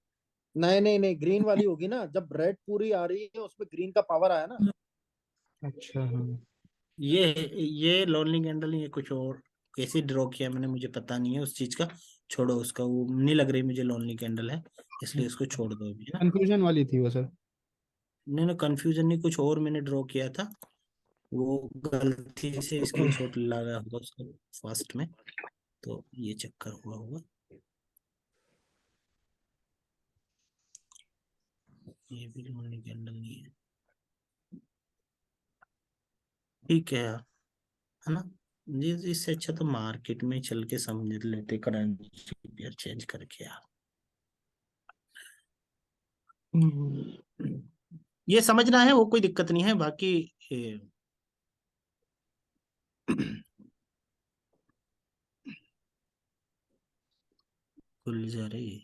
नहीं नहीं नहीं, ग्रीन वाली होगी ना, जब रेड पूरी आ रही है उसमें ग्रीन का पावर आया ना।
अच्छा हाँ।
ये ये लोनली कैंडल, ये कुछ और कैसे ड्रॉ किया मैंने, मुझे पता नहीं है उस चीज का। छोड़ो उसका, वो नहीं लग रही मुझे लोनली कैंडल है, इसलिए उसको छोड़ दो अभी, है ना।
कंफ्यूजन वाली थी वो सर।
नहीं ना, कंफ्यूजन नहीं, कुछ और मैंने ड्रॉ किया था, वो गलती से स्क्रीनशॉट लगा होगा उसका फास्ट में, तो ये चक्कर हुआ होगा। ये भी लोनली कैंडल नहीं है। ठीक है यार, है ना। ये इससे अच्छा तो मार्केट में चल के समझ लेते, करेंसी पेयर चेंज करके यार। ये समझना है, वो कोई दिक्कत नहीं है, बाकी ये, खुल जा रही है।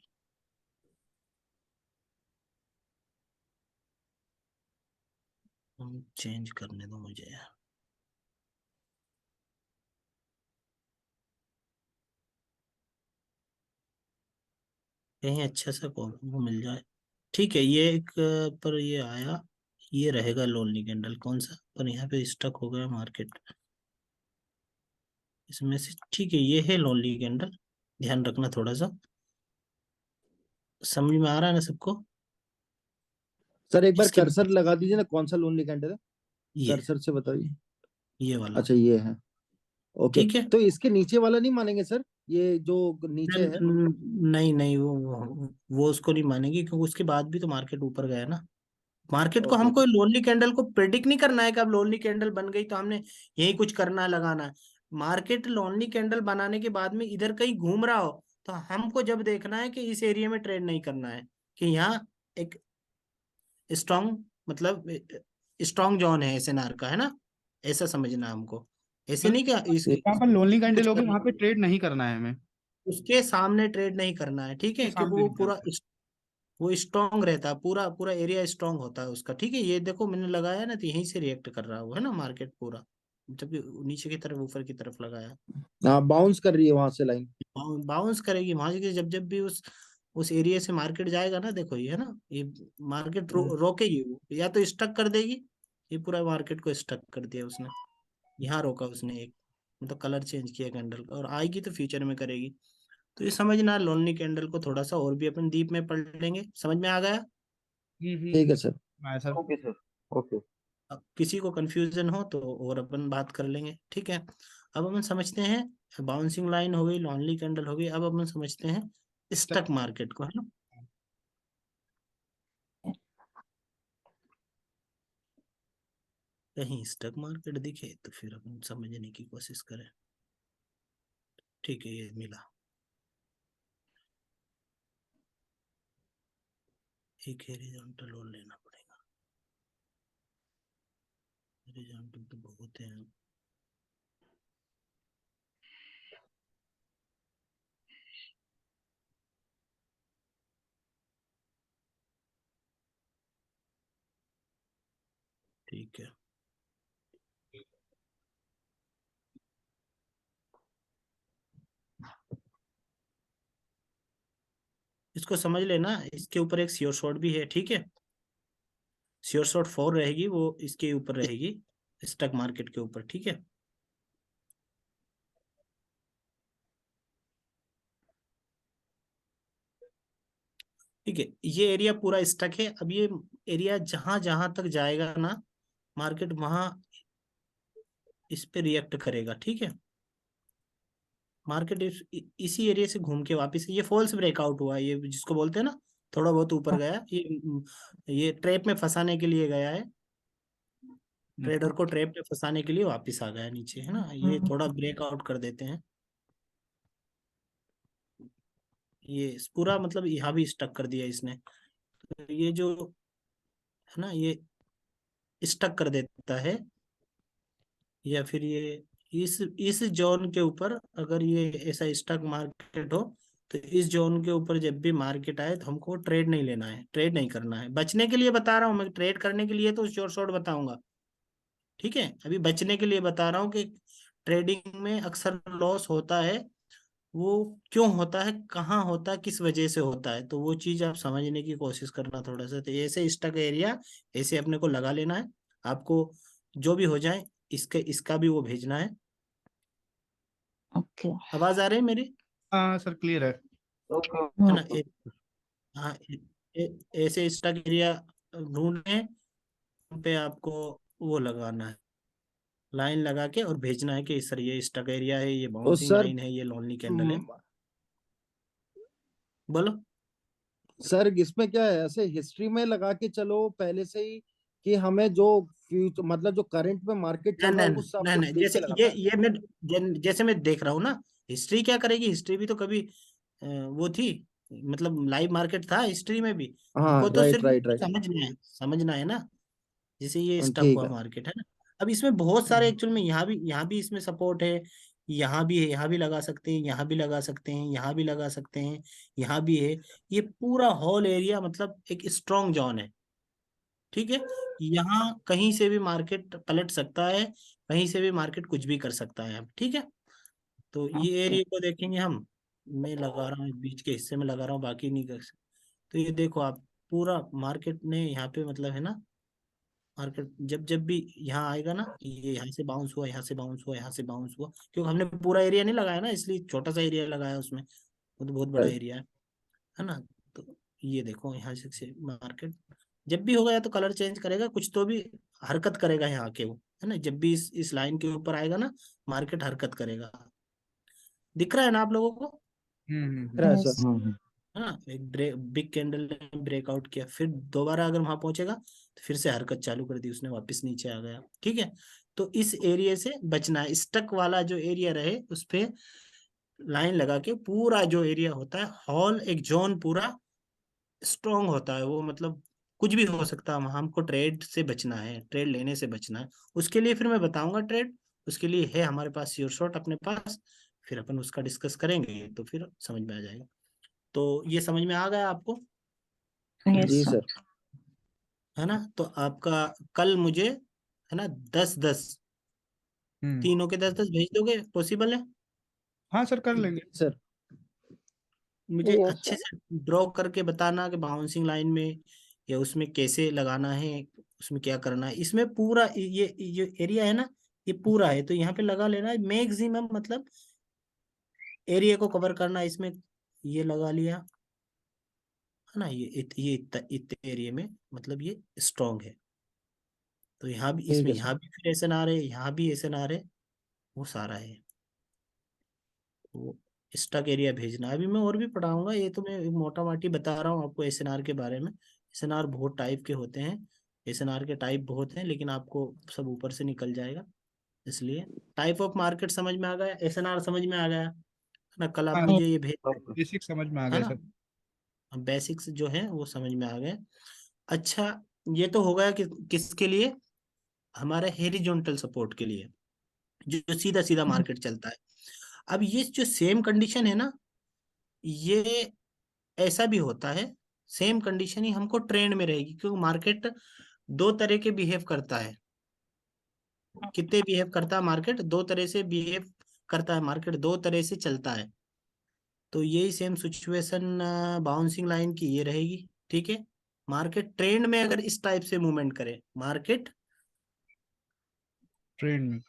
चेंज करने दो मुझे यार। कहीं अच्छा सा कॉम्बो मिल जाए। ठीक है, ये एक पर ये आया, ये रहेगा लोनली कैंडल कौन सा, पर यहाँ पे स्टक हो गया मार्केट इसमें से। ठीक है, ये है लोनली कैंडल, ध्यान रखना थोड़ा सा। समझ में आ रहा है ना सबको?
सर एक बार
इसके
कर्सर लगा दीजिए ना, कौन सा लोनली कैंडल है,
ये
कर्सर से बताइए।
ये वाला।
अच्छा ये है। ओके।
ठीक है।
तो इसके नीचे वाला नहीं मानेंगे सर, ये जो नीचे है?
नहीं नहीं, वो उसको नहीं मानेगी, क्योंकि उसके बाद भी तो मार्केट ऊपर गया ना। मार्केट को
ओके
हमको
ओके।
लोनली कैंडल को प्रेडिक्ट नहीं करना है कि अब लोनली कैंडल बन गई तो हमने यही कुछ करना है, लगाना है। मार्केट लोनली कैंडल बनाने के बाद में इधर कहीं घूम रहा हो, तो हमको जब देखना है कि इस एरिया में ट्रेड नहीं करना है, कि यहाँ एक स्ट्रॉन्ग मतलब स्ट्रॉन्ग जोन है एसएनआर का, है ना। ऐसा समझना है हमको, ऐसे नहीं क्या
ठीक
जहाँ पर लोनली कैंडल
कुछ
होगी
कर,
वहां पे ट्रेड नहीं करना है हमें।
उसके सामने ट्रेड नहीं करना है, ठीक
के
है, क्योंकि
सामने
वो
नहीं
पूरा
करना है।
वो स्ट्रांग रहता है, पूरा पूरा एरिया स्ट्रांग होता है उसका। ठीक है, ये देखो मैंने लगाया ना, तो यहीं से रिएक्ट कर रहा है ना मार्केट पूरा, जब नीचे की तरफ ऊपर की तरफ लगाया।
हाँ, बाउंस कर रही है वहां से लाइन।
बाउंस करेगी वहां से, जब जब भी उस एरिया से मार्केट जाएगा ना, देखो ये है ना, ये मार्केट रोकेगी वो, या तो स्टक कर देगी। ये पूरा मार्केट को स्टक कर दिया उसने, यहाँ रोका उसने एक, मतलब कलर चेंज किया कैंडल का, और आएगी तो फ्यूचर में करेगी। तो ये समझना, लोनली कैंडल को थोड़ा सा और भी अपन डीप में पढ़ लेंगे, समझ में आ गया।
ठीक है सर।
हाँ सर।
Okay sir. ओके।
अब किसी को कंफ्यूजन हो तो और अपन बात कर लेंगे, ठीक है। अब अपन समझते हैं, बाउंसिंग लाइन हो गई, लॉन्ली कैंडल हो गई, अब अपन समझते हैं स्टक मार्केट को, है ना। कहीं स्टक मार्केट दिखे तो फिर अपन समझने की कोशिश करें। ठीक है, ये मिला। एक हॉरिजॉन्टल और लेना पड़ेगा, हॉरिजॉन्टल तो बहुत है। ठीक है, इसको समझ लेना, इसके ऊपर एक श्योर शॉट भी है, ठीक है। श्योर शॉट 4 रहेगी, वो इसके ऊपर रहेगी, स्टॉक मार्केट के ऊपर, ठीक है। ठीक है, ये एरिया पूरा स्टक है। अब ये एरिया जहां जहां तक जाएगा ना मार्केट, वहां इस पे रिएक्ट करेगा। ठीक है, मार्केट इसी एरिया से घूम के वापस, ये फॉल्स ब्रेकआउट हुआ, ये जिसको बोलते हैं ना थोड़ा बहुत ऊपर गया, ये ट्रैप में फंसाने के लिए गया है, ट्रेडर को ट्रैप में फंसाने के लिए वापस आ गया नीचे, है ना। ये थोड़ा ब्रेकआउट कर देते हैं, ये पूरा मतलब यहाँ भी स्टक कर दिया इसने। तो ये जो है ना, ये स्टक कर देता है, या फिर ये इस जोन के ऊपर अगर ये ऐसा स्टक मार्केट हो, तो इस जोन के ऊपर जब भी मार्केट आए तो हमको ट्रेड नहीं लेना है, ट्रेड नहीं करना है। बचने के लिए बता रहा हूँ मैं, ट्रेड करने के लिए तो शॉर्ट शॉर्ट बताऊंगा। ठीक है, अभी बचने के लिए बता रहा हूँ कि ट्रेडिंग में अक्सर लॉस होता है, वो क्यों होता है, कहाँ होता है, किस वजह से होता है, तो वो चीज आप समझने की कोशिश करना थोड़ा सा। तो ऐसे स्टक एरिया ऐसे अपने को लगा लेना है। आपको जो भी हो जाए इसका भी वो भेजना है।
ओके।
आवाज आ रही है मेरी?
हाँ सर, क्लियर है।
ओके।
है ना। हाँ, ऐसे स्टक एरिया ढूंढने पे आपको वो लगाना है, लाइन लगा के और भेजना है कि सर ये स्टक एरिया है, ये
तो
बाउंसिंग
सर
लाइन है, ये लोनली कैंडल है। बोलो।
सर इसमें क्या है, ऐसे हिस्ट्री में लगा के चलो पहले से ही कि हमें जो फ्यूचर मतलब जो करंट में मार्केट
नहीं
चल रहा
नहीं
है उस हिसाब
नहीं
से
नहीं,
देख के
जैसे
लगाना है।
ये मैं जैसे मैं देख रहा हूँ ना, हिस्ट्री क्या करेगी, हिस्ट्री भी तो कभी वो थी, मतलब लाइव मार्केट था हिस्ट्री में भी।
हाँ
हमको तो
राइट
सिर्फ
राइट राइट।
समझना है ना। जैसे ये स्टक
ठीक
हुआ
है।
मार्केट है ना, अब इसमें बहुत सारे एक्चुअल में यहाँ भी इसमें सपोर्ट है, यहाँ भी है, यहाँ भी लगा सकते हैं, यहाँ भी लगा सकते हैं, यहाँ भी लगा सकते हैं, यहाँ भी है। ये पूरा होल एरिया मतलब एक स्ट्रॉन्ग जोन है। ठीक है, यहाँ कहीं से भी मार्केट पलट सकता है, कहीं से भी मार्केट कुछ भी कर सकता है। अब ठीक है, तो ये
ओके।
एरिया को देखेंगे हम। मैं लगा रहा हूँ बीच के हिस्से में लगा रहा हूँ, बाकी नहीं कर सकते। तो ये देखो आप, पूरा मार्केट ने यहाँ पे मतलब है ना, मार्केट जब जब भी यहाँ आएगा ना, ये यहाँ से बाउंस हुआ, यहाँ से बाउंस हुआ, यहाँ से बाउंस हुआ, क्योंकि हमने पूरा एरिया नहीं लगाया ना, इसलिए छोटा सा एरिया लगाया उसमें, वो तो बहुत बड़ा
राइट।
एरिया है ना। तो ये देखो यहाँ से मार्केट जब भी होगा या तो कलर चेंज करेगा, कुछ तो भी हरकत करेगा यहाँ के वो, है ना। जब भी इस लाइन के ऊपर आएगा ना, मार्केट हरकत करेगा। दिख रहा है ना आप लोगों को?
रहा है
यस।
सर।
है ना, एक बिग कैंडल ने ब्रेकआउट किया, फिर दोबारा अगर वहां पहुंचेगा तो फिर से हरकत चालू कर दी उसने, वापस नीचे आ गया। ठीक है, तो इस एरिया से बचना है, स्टक वाला जो एरिया रहे उस पे लाइन लगा के, पूरा जो एरिया होता है हॉल एक जोन पूरा स्ट्रांग होता है वो, मतलब कुछ भी हो सकता है वहाँ। हमको ट्रेड से बचना है, ट्रेड लेने से बचना है। उसके लिए फिर मैं बताऊंगा ट्रेड, उसके लिए है हमारे पास श्योर शॉट अपने पास, फिर अपन उसका डिस्कस करेंगे तो फिर समझ में आ जाएगा। तो ये समझ में आ गया आपको,
यस
जी
सर।
सर।
है ना। तो आपका कल मुझे है ना 10-10, तीनों के 10-10 भेज दोगे, पॉसिबल है?
हाँ सर, कर लेंगे।
जी सर।
मुझे
यस
अच्छे
सर।
से ड्रॉ करके बताना कि बाउंसिंग लाइन में या उसमें कैसे लगाना है, उसमें क्या करना है। इसमें पूरा ये एरिया है ना, ये पूरा है, तो यहाँ पे लगा लेना है मैक्सिमम, मतलब एरिया को कवर करना है इसमें। ये लगा लिया है ना, ये इतने एरिया में मतलब ये स्ट्रॉन्ग है। तो यहाँ भी,
ठीक
इसमें
है सर।
यहाँ भी फिर ऐसे ना रहे, यहाँ भी ऐसे ना रहे, वो सारा है। वो स्टक एरिया भेजना है। अभी मैं और भी पढ़ाऊंगा, ये तो मैं मोटा माटी बता रहा हूँ आपको एसएनआर के बारे में। एसएनआर बहुत टाइप के होते हैं, एसएनआर के टाइप बहुत हैं, लेकिन आपको सब ऊपर से निकल जाएगा। इसलिए टाइप ऑफ मार्केट समझ में आ गया, एसएनआर समझ में आ गया है ना। कल आप
हाँ,
मुझे ये भेज,
ओके।
बेसिक समझ में आ
है
गया
ना,
सर।
बेसिक्स जो है वो समझ में आ गए। अच्छा, ये तो हो गया कि किसके लिए, हमारे हेरिजॉन्टल सपोर्ट के लिए, जो सीधा सीधा मार्केट चलता है। अब ये जो सेम कंडीशन है ना, ये ऐसा भी होता है, सेम कंडीशन ही हमको ट्रेंड में रहेगी, क्योंकि मार्केट दो तरह के बिहेव करता है। कितने बिहेव करता है मार्केट? दो तरह से बिहेव करता है मार्केट, दो तरह से चलता है। तो यही सेम सिचुएशन बाउंसिंग लाइन की ये रहेगी। ठीक है, मार्केट ट्रेंड में अगर इस टाइप से मूवमेंट करे, मार्केट
ट्रेंड में।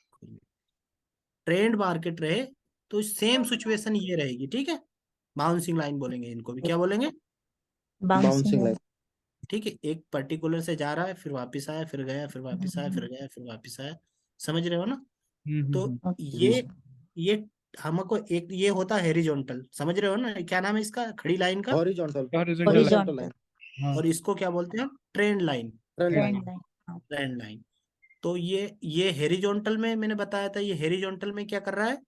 ट्रेंड मार्केट रहे, तो सेम सिचुएशन ये रहेगी। ठीक है, बाउंसिंग लाइन बोलेंगे इनको भी, क्या बोलेंगे?
Bouncing line.
ठीक है, एक पर्टिकुलर से जा रहा है, फिर वापस आया, फिर गया, फिर वापस आया, फिर गया, फिर वापस आया। समझ रहे हो ना? तो ये ये हमको एक ये होता है हेरिजॉन्टल, समझ रहे हो ना? क्या नाम है इसका, खड़ी लाइन का?
Horizontal
horizontal
line.
और इसको क्या बोलते हैं हम? Trend line.
Trend line.
Trend line. तो ये हेरिजॉन्टल में मैंने बताया था, ये हेरिजॉन्टल में क्या कर रहा है?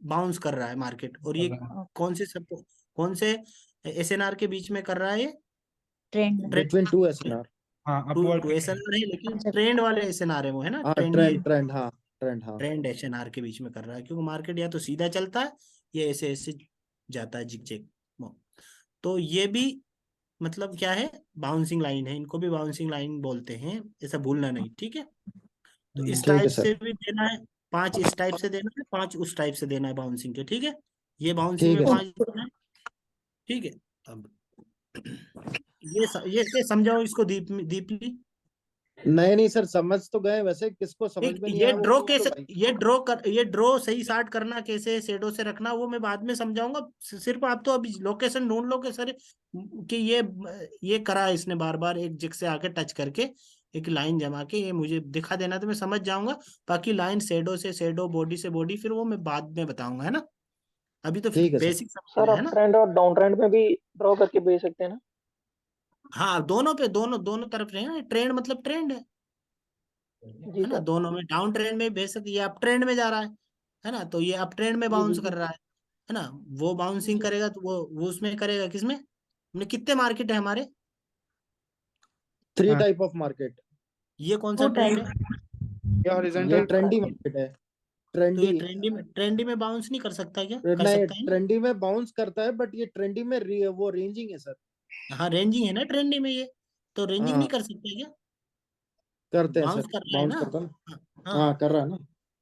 बाउंस कर रहा है मार्केट। और ये कौन से एसएनआर के बीच में कर रहा है? ये
बिटवीन टू एसएनआर।
हाँ
टू
अपवर्ड
एसएनआर है, लेकिन ट्रेंड वाले एसएनआर है वो, है ना?
हाँ
ट्रेंड
ट्रेंड हाँ ट्रेंड हाँ।
ट्रेंड एसएनआर के बीच में कर रहा है, क्योंकि मार्केट या तो सीधा चलता है या ऐसे ऐसे जाता है जिग। तो ये भी मतलब क्या है? बाउंसिंग लाइन है, इनको भी बाउंसिंग लाइन बोलते हैं, ऐसा भूलना नहीं, ठीक है? तो इस
ठीक है
टाइप
सर।
से भी देना है, 5 इस टाइप से देना है, 5 उस टाइप से देना है बाउंसिंग के, ठीक है? ये बाउंसिंग
ठीक
में
है
5 देना है, ठीक है? अब ये समझाओ इसको डीपली।
नहीं सर, समझ तो गए, वैसे किसको समझ
एक
में नहीं
ये
आया वो
ड्रॉ
पूछ लो
कैसे,
भाई।
ये ड्रॉ सही सार्ट करना कैसे, शेडो से रखना, वो मैं बाद में समझाऊंगा। सिर्फ आप तो अभी लोकेशन ढूंढ लो कि सर कि ये करा है इसने बार बार एक जिग से आके टच करके एक लाइन जमा के, ये मुझे दिखा देना तो मैं समझ जाऊंगा। बाकी लाइन शेडो से शेडो, बॉडी से बॉडी, फिर वो मैं बाद में बताऊंगा, है ना? अभी तो
ठीक है सर।
बेसिक समझ
सर
रहे हैं,
अप
है ना?
ट्रेंड और डाउन ट्रेंड में भी ड्रॉ करके भेज सकते हैं ना?
हाँ, दोनों पे, दोनों दोनों तरफ रहे ना, ट्रेंड मतलब ट्रेंड
जी
है ना?
सर।
दोनों में डाउन ट्रेंड में भेज सकते, ये अप ट्रेंड में जा रहा है ना? तो ये अप ट्रेंड में
जी जी
बाउंस
जी
कर रहा है ना? वो बाउंसिंग
जी।
करेगा तो वो उसमें करेगा, किसमें? हमने कितने मार्केट है हमारे?
3
हाँ
टाइप ऑफ मार्केट।
ये कौन सा ट्रेंड है?
ये
ये
हॉरिजॉन्टल
ट्रेंडी मार्केट है।
तो ये
ट्रेंडी।
ट्रेंडी में बाउंस नहीं कर सकता क्या? कर
नहीं,
सकता है ना?
ट्रेंडी में बाउंस करता है, बट ये ट्रेंडी में वो रेंजिंग है सर।
हाँ, रेंजिंग है ना ट्रेंडी में ये, तो रेंजिंग नहीं
हाँ
कर सकता क्या?
करते हैं
बाउंस
सर,
कर रहा है
बाउंस
ना?
करता है ना।
हाँ
हाँ
हाँ
कर रहा है ना।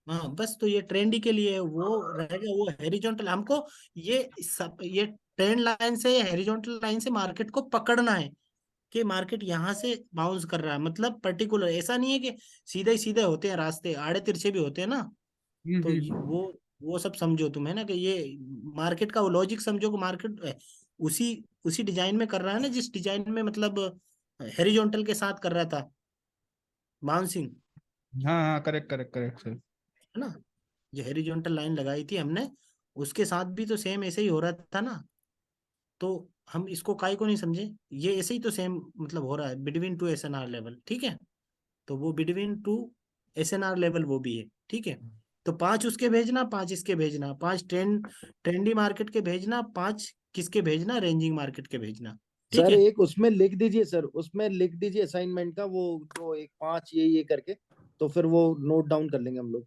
हाँ, बस तो ये ट्रेंडी के लिए वो रहेगा, वो हेरिजॉन्टल हमको ये ट्रेंड लाइन से या हेरिजॉन्टल लाइन से मार्केट को पकड़ना है कि मार्केट यहाँ से बाउंस कर रहा है, मतलब पर्टिकुलर, ऐसा नहीं है कि सीधे ही सीधे होते हैं रास्ते, आड़े तिरछे भी होते हैं ना। तो वो सब समझो तुम, है ना? कि ये मार्केट का वो लॉजिक समझो कि मार्केट उसी उसी डिजाइन में कर रहा है ना, जिस डिजाइन में मतलब हेरिजॉन्टल के साथ कर रहा था बाउंसिंग,
हाँ हाँ करेक्ट करेक्ट करेक्ट सर।
है ना? जो हेरिजॉन्टल लाइन लगाई थी हमने, उसके साथ भी तो सेम ऐसे ही हो रहा था ना। तो हम इसको काय को नहीं समझे, ये ऐसे ही तो सेम मतलब हो रहा है बिटवीन टू एसएनआर लेवल, ठीक है? तो वो बिटवीन टू एसएनआर लेवल वो भी है, ठीक है? तो 5 उसके भेजना, 5 इसके भेजना, 5 ट्रेंडी मार्केट के भेजना, 5 किसके भेजना? रेंजिंग मार्केट के भेजना, ठीक
सर
है?
एक उसमें लिख दीजिए सर, उसमें लिख दीजिए असाइनमेंट का वो, जो एक 5 ये करके, तो फिर वो नोट डाउन कर लेंगे हम लोग।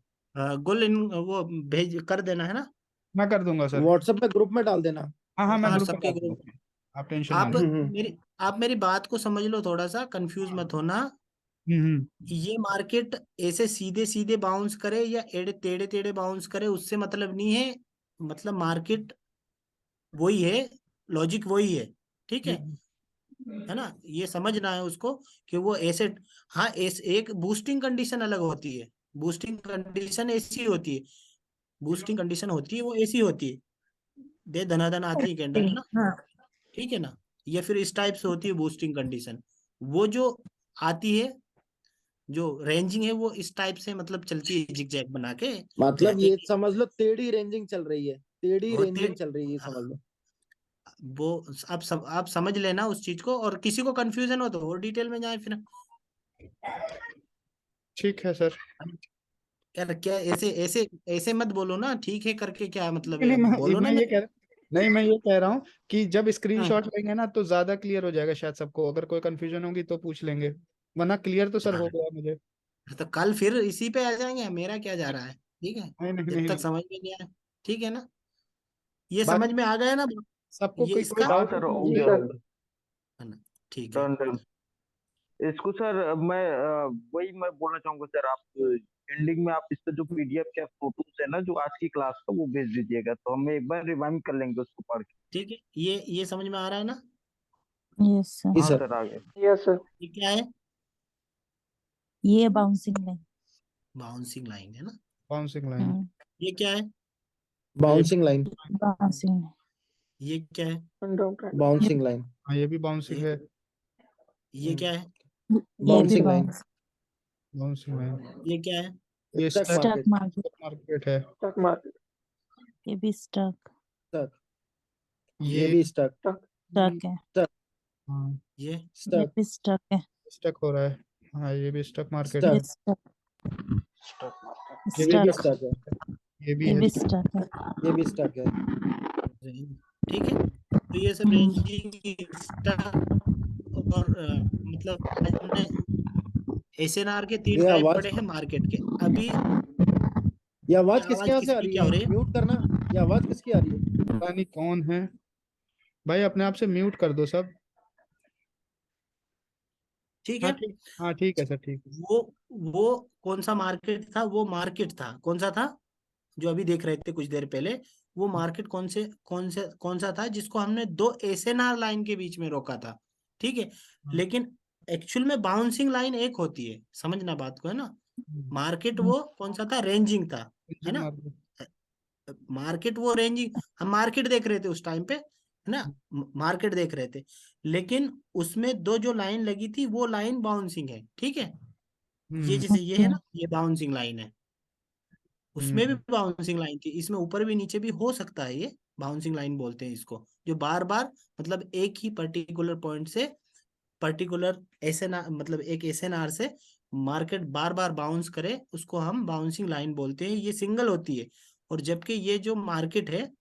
गुल इन वो भेज कर देना, है ना?
मैं कर दूंगा सर।
व्हाट्सएप में ग्रुप में डाल देना।
हाँ हाँ मैं
हाँ,
ग्रुप में
सबके
डाल
ग्रुप।
दूंगा, आप टेंशन ना
आप
लो।
मेरी आप मेरी बात को समझ लो, थोड़ा सा कंफ्यूज मत होना।
हम्म।
ये मार्केट ऐसे सीधे सीधे बाउंस करे या एड़े टेढ़े टेढ़े बाउंस करे, उससे मतलब नहीं है। मतलब मार्केट वही है, लॉजिक वही है, ठीक है ना? ये समझना है उसको कि वो ऐसे, हाँ ऐसे एक बूस्टिंग कंडीशन अलग होती है, बूस्टिंग कंडीशन ऐसी होती है, बूस्टिंग कंडीशन होती है वो ऐसी होती है, दे धनाधन आती है कैंडल, है ना? ठीक है ना? या फिर इस टाइप से होती है बूस्टिंग कंडीशन। वो जो आती है, जो रेंजिंग है, वो इस टाइप से मतलब चलती है जिग जैग बना के।
मतलब ये
एक
समझ लो टेढ़ी रेंजिंग चल रही है, टेढ़ी
होते,
रेंजिंग चल रही है, ये समझ लो।
वो आप समझ लेना उस चीज को, और किसी को कंफ्यूजन हो तो और डिटेल में जाए फिर।
ठीक है सर।
यार क्या ऐसे ऐसे ऐसे मत बोलो ना, ठीक है करके, क्या मतलब
नहीं
है?
नहीं,
बोलो ना
मैं ये
मेरे।
कह रहा नहीं, मैं ये कह रहा हूँ कि जब
हाँ,
स्क्रीनशॉट लेंगे ना तो ज्यादा क्लियर हो जाएगा शायद सबको, अगर कोई कंफ्यूजन होगी तो पूछ लेंगे, वरना क्लियर तो सर हो
हाँ,
गया मुझे।
तो कल फिर इसी पे आ जाएंगे, मेरा क्या जा रहा है, ठीक है?
नहीं नहीं
जब
नहीं
तक
नहीं।
समझ में नहीं आया, ठीक है ना? ये समझ
बाकी
में आ गया ना?
सबको
ये
कोई कोई
इसका,
हाँ
डाउट हो
सर,
तो
हो
जी
मुझे
गया
सर।
हो गया।
है ना? ठीक है।
Done done. इसको सर मैं वही मैं बोलना चाहूंगा सर, आप एंडिंग में आप इसका जो पीडीएफ या फोटोज है ना जो आज की क्लास का, वो भेज दीजिएगा, तो हम एक बार रिवाइंड कर लेंगे उसको पढ़ के।
ठीक है, ये समझ में आ रहा है ना?
Yes sir.
जी
हाँ
सर।
सर, आ गए।
Yes sir.
ये क्या है?
ये बाउंसिंग लाइन।
बाउंसिंग लाइन है ना?
Bouncing line.
ये क्या है?
Bouncing line.
Bouncing line.
ये क्या है?
डाउन ट्रेंड,
बाउंसिंग लाइन,
हाँ ये भी बाउंसिंग है।
ये क्या है?
ये भी
bouncing line,
bounce
bouncing line.
ये क्या है?
ये
stock
stock
stock
market,
market,
market है।
स्टॉक मार्केट,
ये भी स्टक
स्टक, ये
ये
भी स्टक,
स्टक है,
हाँ
ये
ये
स्टक,
भी स्टक है,
स्टक हो रहा है। हाँ ये भी स्टक मार्केट
ये
है।
स्टक,
स्टक
स्टॉक मार्केट,
ये भी
स्टक,
स्टक है,
ये भी
ये
है
भी
स्टक।
स्टक है।
ये भी स्टक है।
ठीक है। तो ये सब रेंजिंग स्टॉक और मतलब आज हमने एसएनआर के 3
ये
टाइप
आवाज,
पढ़े हैं मार्केट के। अभी
ये
ये
आवाज किसके
आवाज
यहाँ से आ
किसकी
रही
क्या हो
है?
रही है?
म्यूट करना, ये आवाज किसकी आ रही है?
पता नहीं कौन है भाई, अपने आप से म्यूट कर दो सब।
ठीक
हाँ
है।
ठीक, हाँ ठीक है सर, ठीक है।
वो कौन सा मार्केट था? वो मार्केट था, कौन सा था जो अभी देख रहे थे कुछ देर पहले? वो मार्केट कौन सा था जिसको हमने 2 एसएनआर लाइन के बीच में रोका था? ठीक है।
हाँ,
लेकिन एक्चुअल में बाउंसिंग लाइन एक होती है, समझना बात को, है ना। मार्केट वो कौन सा था? रेंजिंग था, है
रेंजिंग
ना।
मार्केट।
मार्केट वो रेंजिंग, हम मार्केट देख रहे थे उस टाइम पे, है ना। मार्केट देख रहे थे, लेकिन उसमें 2 जो लाइन लगी थी वो लाइन बाउंसिंग है, ठीक है। ये जैसे ये है
ओके,
ना, ये बाउंसिंग लाइन है, उसमें भी
हम्म
बाउंसिंग लाइन थी, इसमें ऊपर भी नीचे भी हो सकता है। ये बाउंसिंग लाइन बोलते हैं इसको, जो बार बार मतलब एक ही पर्टिकुलर पॉइंट से, पर्टिकुलर एसएनआर मतलब एक एसएनआर से मार्केट बार बार बाउंस करे, उसको हम बाउंसिंग लाइन बोलते हैं। ये सिंगल होती है। और जबकि ये जो मार्केट है,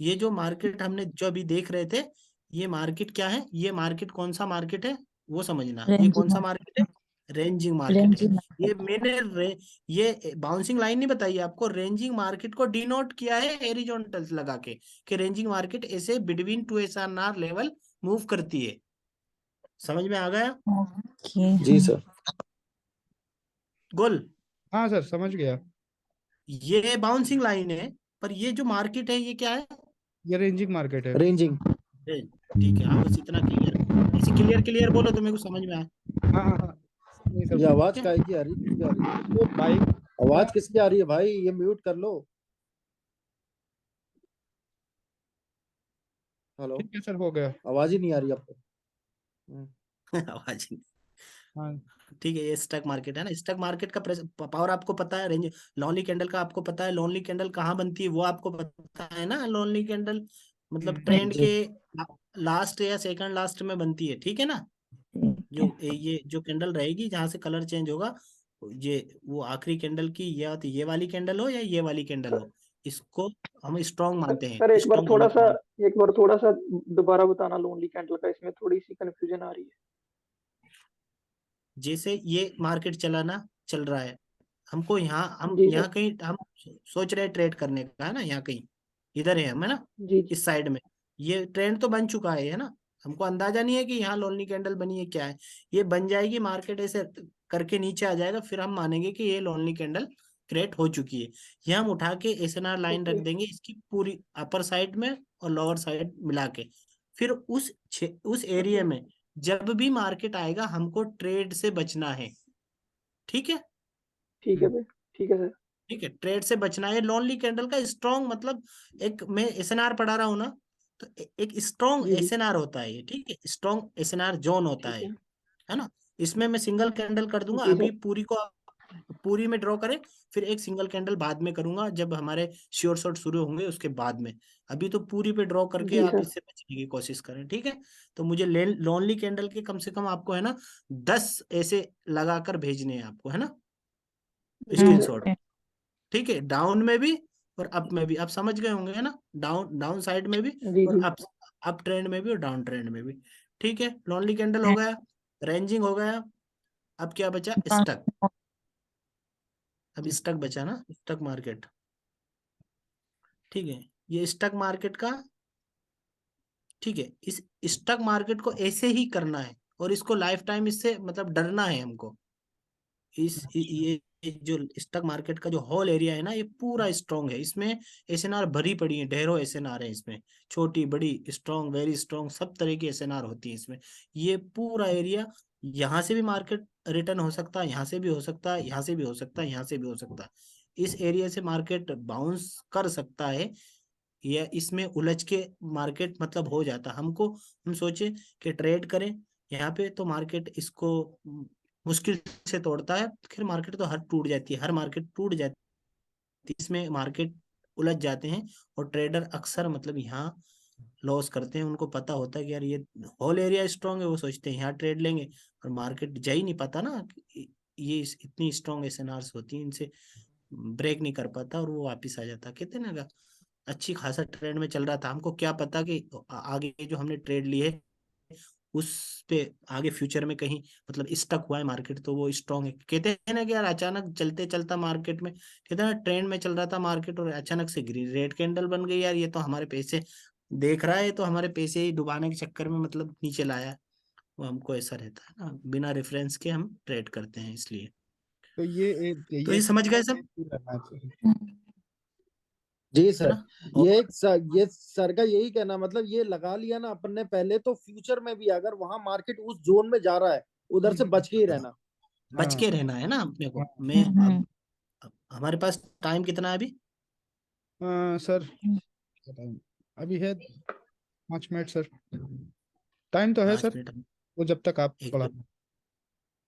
ये जो मार्केट हमने जो अभी देख रहे थे, ये मार्केट क्या है? ये मार्केट कौन सा मार्केट है वो समझना। ये
रेंजिंग
कौन सा
मार्केट,
मार्केट है? रेंजिंग मार्केट है।
रेंजिंग
ये
मार्केट,
मैंने ये बाउंसिंग लाइन नहीं बताई आपको, रेंजिंग मार्केट को डिनोट किया है एरिजोनटल लगा के, कि रेंजिंग मार्केट ऐसे बिटवीन 2 एसएनआर लेवल मूव करती है। समझ में आ गया?
ओके।
जी सर।
गोल।
हाँ सर समझ गया।
ये बाउंसिंग लाइन है, पर ये जो मार्केट है ये क्या है?
ये रेंजिंग मार्केट है।
रेंजिंग,
ठीक है, हाँ बस इतना क्लियर, ऐसे क्लियर क्लियर बोलो तो मेरे को समझ में आए।
हाँ हाँ हाँ, नहीं सर
ये आवाज
ठीक है।
काहे की आ रही, किसकी आ रही है?
वो बाइक का।
आवाज किसकी आ रही है भाई? ये म्यूट कर लो। हेलो,
ठीक है सर, हो गया।
आवाज ही नहीं आ रही आपको।
आवाज नहीं।
हाँ
ठीक है, ये स्टॉक मार्केट है ना। स्टॉक मार्केट का पावर आपको पता है, रेंज लॉन्ली कैंडल का आपको पता है, लॉन्ली कैंडल कहाँ बनती है वो आपको पता है ना। लॉन्ली कैंडल मतलब ट्रेंड
जी,
के लास्ट या सेकंड लास्ट में बनती है, ठीक है ना।
ठीक है,
ये जो कैंडल रहेगी जहां से कलर चेंज होगा, ये वो आखिरी कैंडल की, या तो ये वाली कैंडल हो या ये वाली कैंडल हो, इसको हम स्ट्रॉन्ग मानते
सर
हैं, स्ट्रॉन्ग होने के बाद।
एक बार थोड़ा सा दोबारा बताना लोनली कैंडल का, इसमें थोड़ी सी कंफ्यूजन आ रही है।
जैसे ये मार्केट चल रहा है, हमको हम
जी
यहाँ
सर,
कहीं हम सोच रहे हैं ट्रेड करने का, है ना। यहाँ कहीं इधर है हम, है ना,
जी जी,
इस साइड में। ये ट्रेंड तो बन चुका है ना। हमको अंदाजा नहीं है कि यहाँ लोनली कैंडल बनी है क्या है। ये बन जाएगी, मार्केट ऐसे करके नीचे आ जाएगा, फिर हम मानेंगे कि ये लोनली कैंडल क्रिएट हो चुकी है। ये हम उठा के एसएनआर लाइन रख
ओके,
देंगे इसकी पूरी अपर साइड में और लोअर साइड मिला के। फिर उस एरिया
ओके,
में जब भी मार्केट आएगा हमको ट्रेड से बचना है, ठीक है।
ठीक है भाई, ठीक है सर,
ठीक है, ट्रेड से बचना है। लॉन्ली कैंडल का स्ट्रॉन्ग मतलब, एक मैं एसएनआर पढ़ा रहा हूँ ना, तो एक स्ट्रॉन्ग
जी जी,
एसएनआर होता है ये, ठीक है। स्ट्रॉन्ग एसएनआर जोन होता
ठीक
है ना। इसमें मैं सिंगल कैंडल कर
है,
दूंगा
जी
अभी,
सर,
पूरी को पूरी में ड्रॉ करें, फिर एक सिंगल कैंडल बाद में करूंगा जब हमारे श्योर शॉट शुरू होंगे उसके बाद में। अभी तो पूरी पे ड्रॉ करके
जी
आप
सर,
इससे बचने की कोशिश करें, ठीक है। तो मुझे लॉन्ली कैंडल के कम से कम आपको, है ना, 10 ऐसे लगाकर भेजने हैं आपको, है ना,
जी सर,
स्क्रीनशॉट।
ओके,
ठीक है, डाउन में भी और अप में भी, आप समझ गए होंगे, है ना। डाउन डाउन साइड में भी
जी
और
जी,
अप ट्रेंड में भी और डाउन ट्रेंड में भी। ठीक है, लॉन्ली कैंडल हो गया, रेंजिंग हो गया, अब क्या बचा? स्टक। अब स्टक बचा ना, स्टक मार्केट। ठीक है, ये स्टक मार्केट का, ठीक है, इस स्टक मार्केट को ऐसे ही करना है, और इसको लाइफ टाइम इससे मतलब डरना है हमको। ये जो स्टॉक मार्केट का जो होल एरिया है ना, ये पूरा स्ट्रांग है। इसमें एसएनआर भरी पड़ी है, ढेरों एसएनआर है इसमें, छोटी बड़ी, स्ट्रांग, वेरी स्ट्रांग, सब तरह की एसएनआर होती है इसमें। ये पूरा एरिया, यहाँ से भी मार्केट रिटर्न हो सकता है, यहाँ से भी हो सकता है, यहाँ से भी हो सकता है, यहाँ से भी हो सकता है। इस एरिया से मार्केट बाउंस कर सकता है, या इसमें उलझ के मार्केट मतलब हो जाता। हमको हम सोचे कि ट्रेड करें यहाँ पे, तो मार्केट इसको मुश्किल से तोड़ता है, फिर मार्केट तो हर टूट जाती है, हर मार्केट टूट जाती है, इसमें मार्केट उलझ जाते हैं। और ट्रेडर अक्सर मतलब यहाँ लॉस करते हैं। उनको पता होता है कि यार ये होल एरिया स्ट्रांग है, वो सोचते हैं यहाँ ट्रेड लेंगे, और मार्केट जा ही नहीं पाता ना कि ये इतनी स्ट्रांग एसएनआर्स होती हैं, इनसे ब्रेक नहीं कर पाता और वो वापिस आ जाता। कहते हैं ना, अच्छी खासा ट्रेंड में चल रहा था, हमको क्या पता कि आगे जो हमने ट्रेड ली है उस पे आगे फ्यूचर में कहीं मतलब स्टक हुआ है मार्केट, तो वो स्ट्रांग है। कहते हैं ना कि यार अचानक चलते चलता मार्केट में, कहते हैं ना ट्रेंड में चल रहा था मार्केट और अचानक से गिरी, रेड कैंडल बन गई, यार ये तो हमारे पैसे देख रहा है, तो हमारे पैसे ही डुबाने के चक्कर में मतलब नीचे लाया। वो हमको ऐसा रहता है ना, बिना रेफरेंस के हम ट्रेड करते हैं इसलिए।
तो
तो
ये
ये समझ गए सब,
रहना चाहिए।
जी
है
सर।
ना।
ये सर का यही कहना, मतलब ये लगा लिया ना अपन ने पहले, तो फ्यूचर में भी अगर वहां मार्केट उस जोन में जा रहा है, उधर से बच के ही रहना।
बच
हाँ
के रहना है ना अपने को।
हाँ
मैं अब हमारे पास टाइम कितना है अभी?
सर अभी है 5 मिनट सर, टाइम तो है
पाँच
सर,
मिनट
वो जब तक आप
एक
पढ़ा।
दो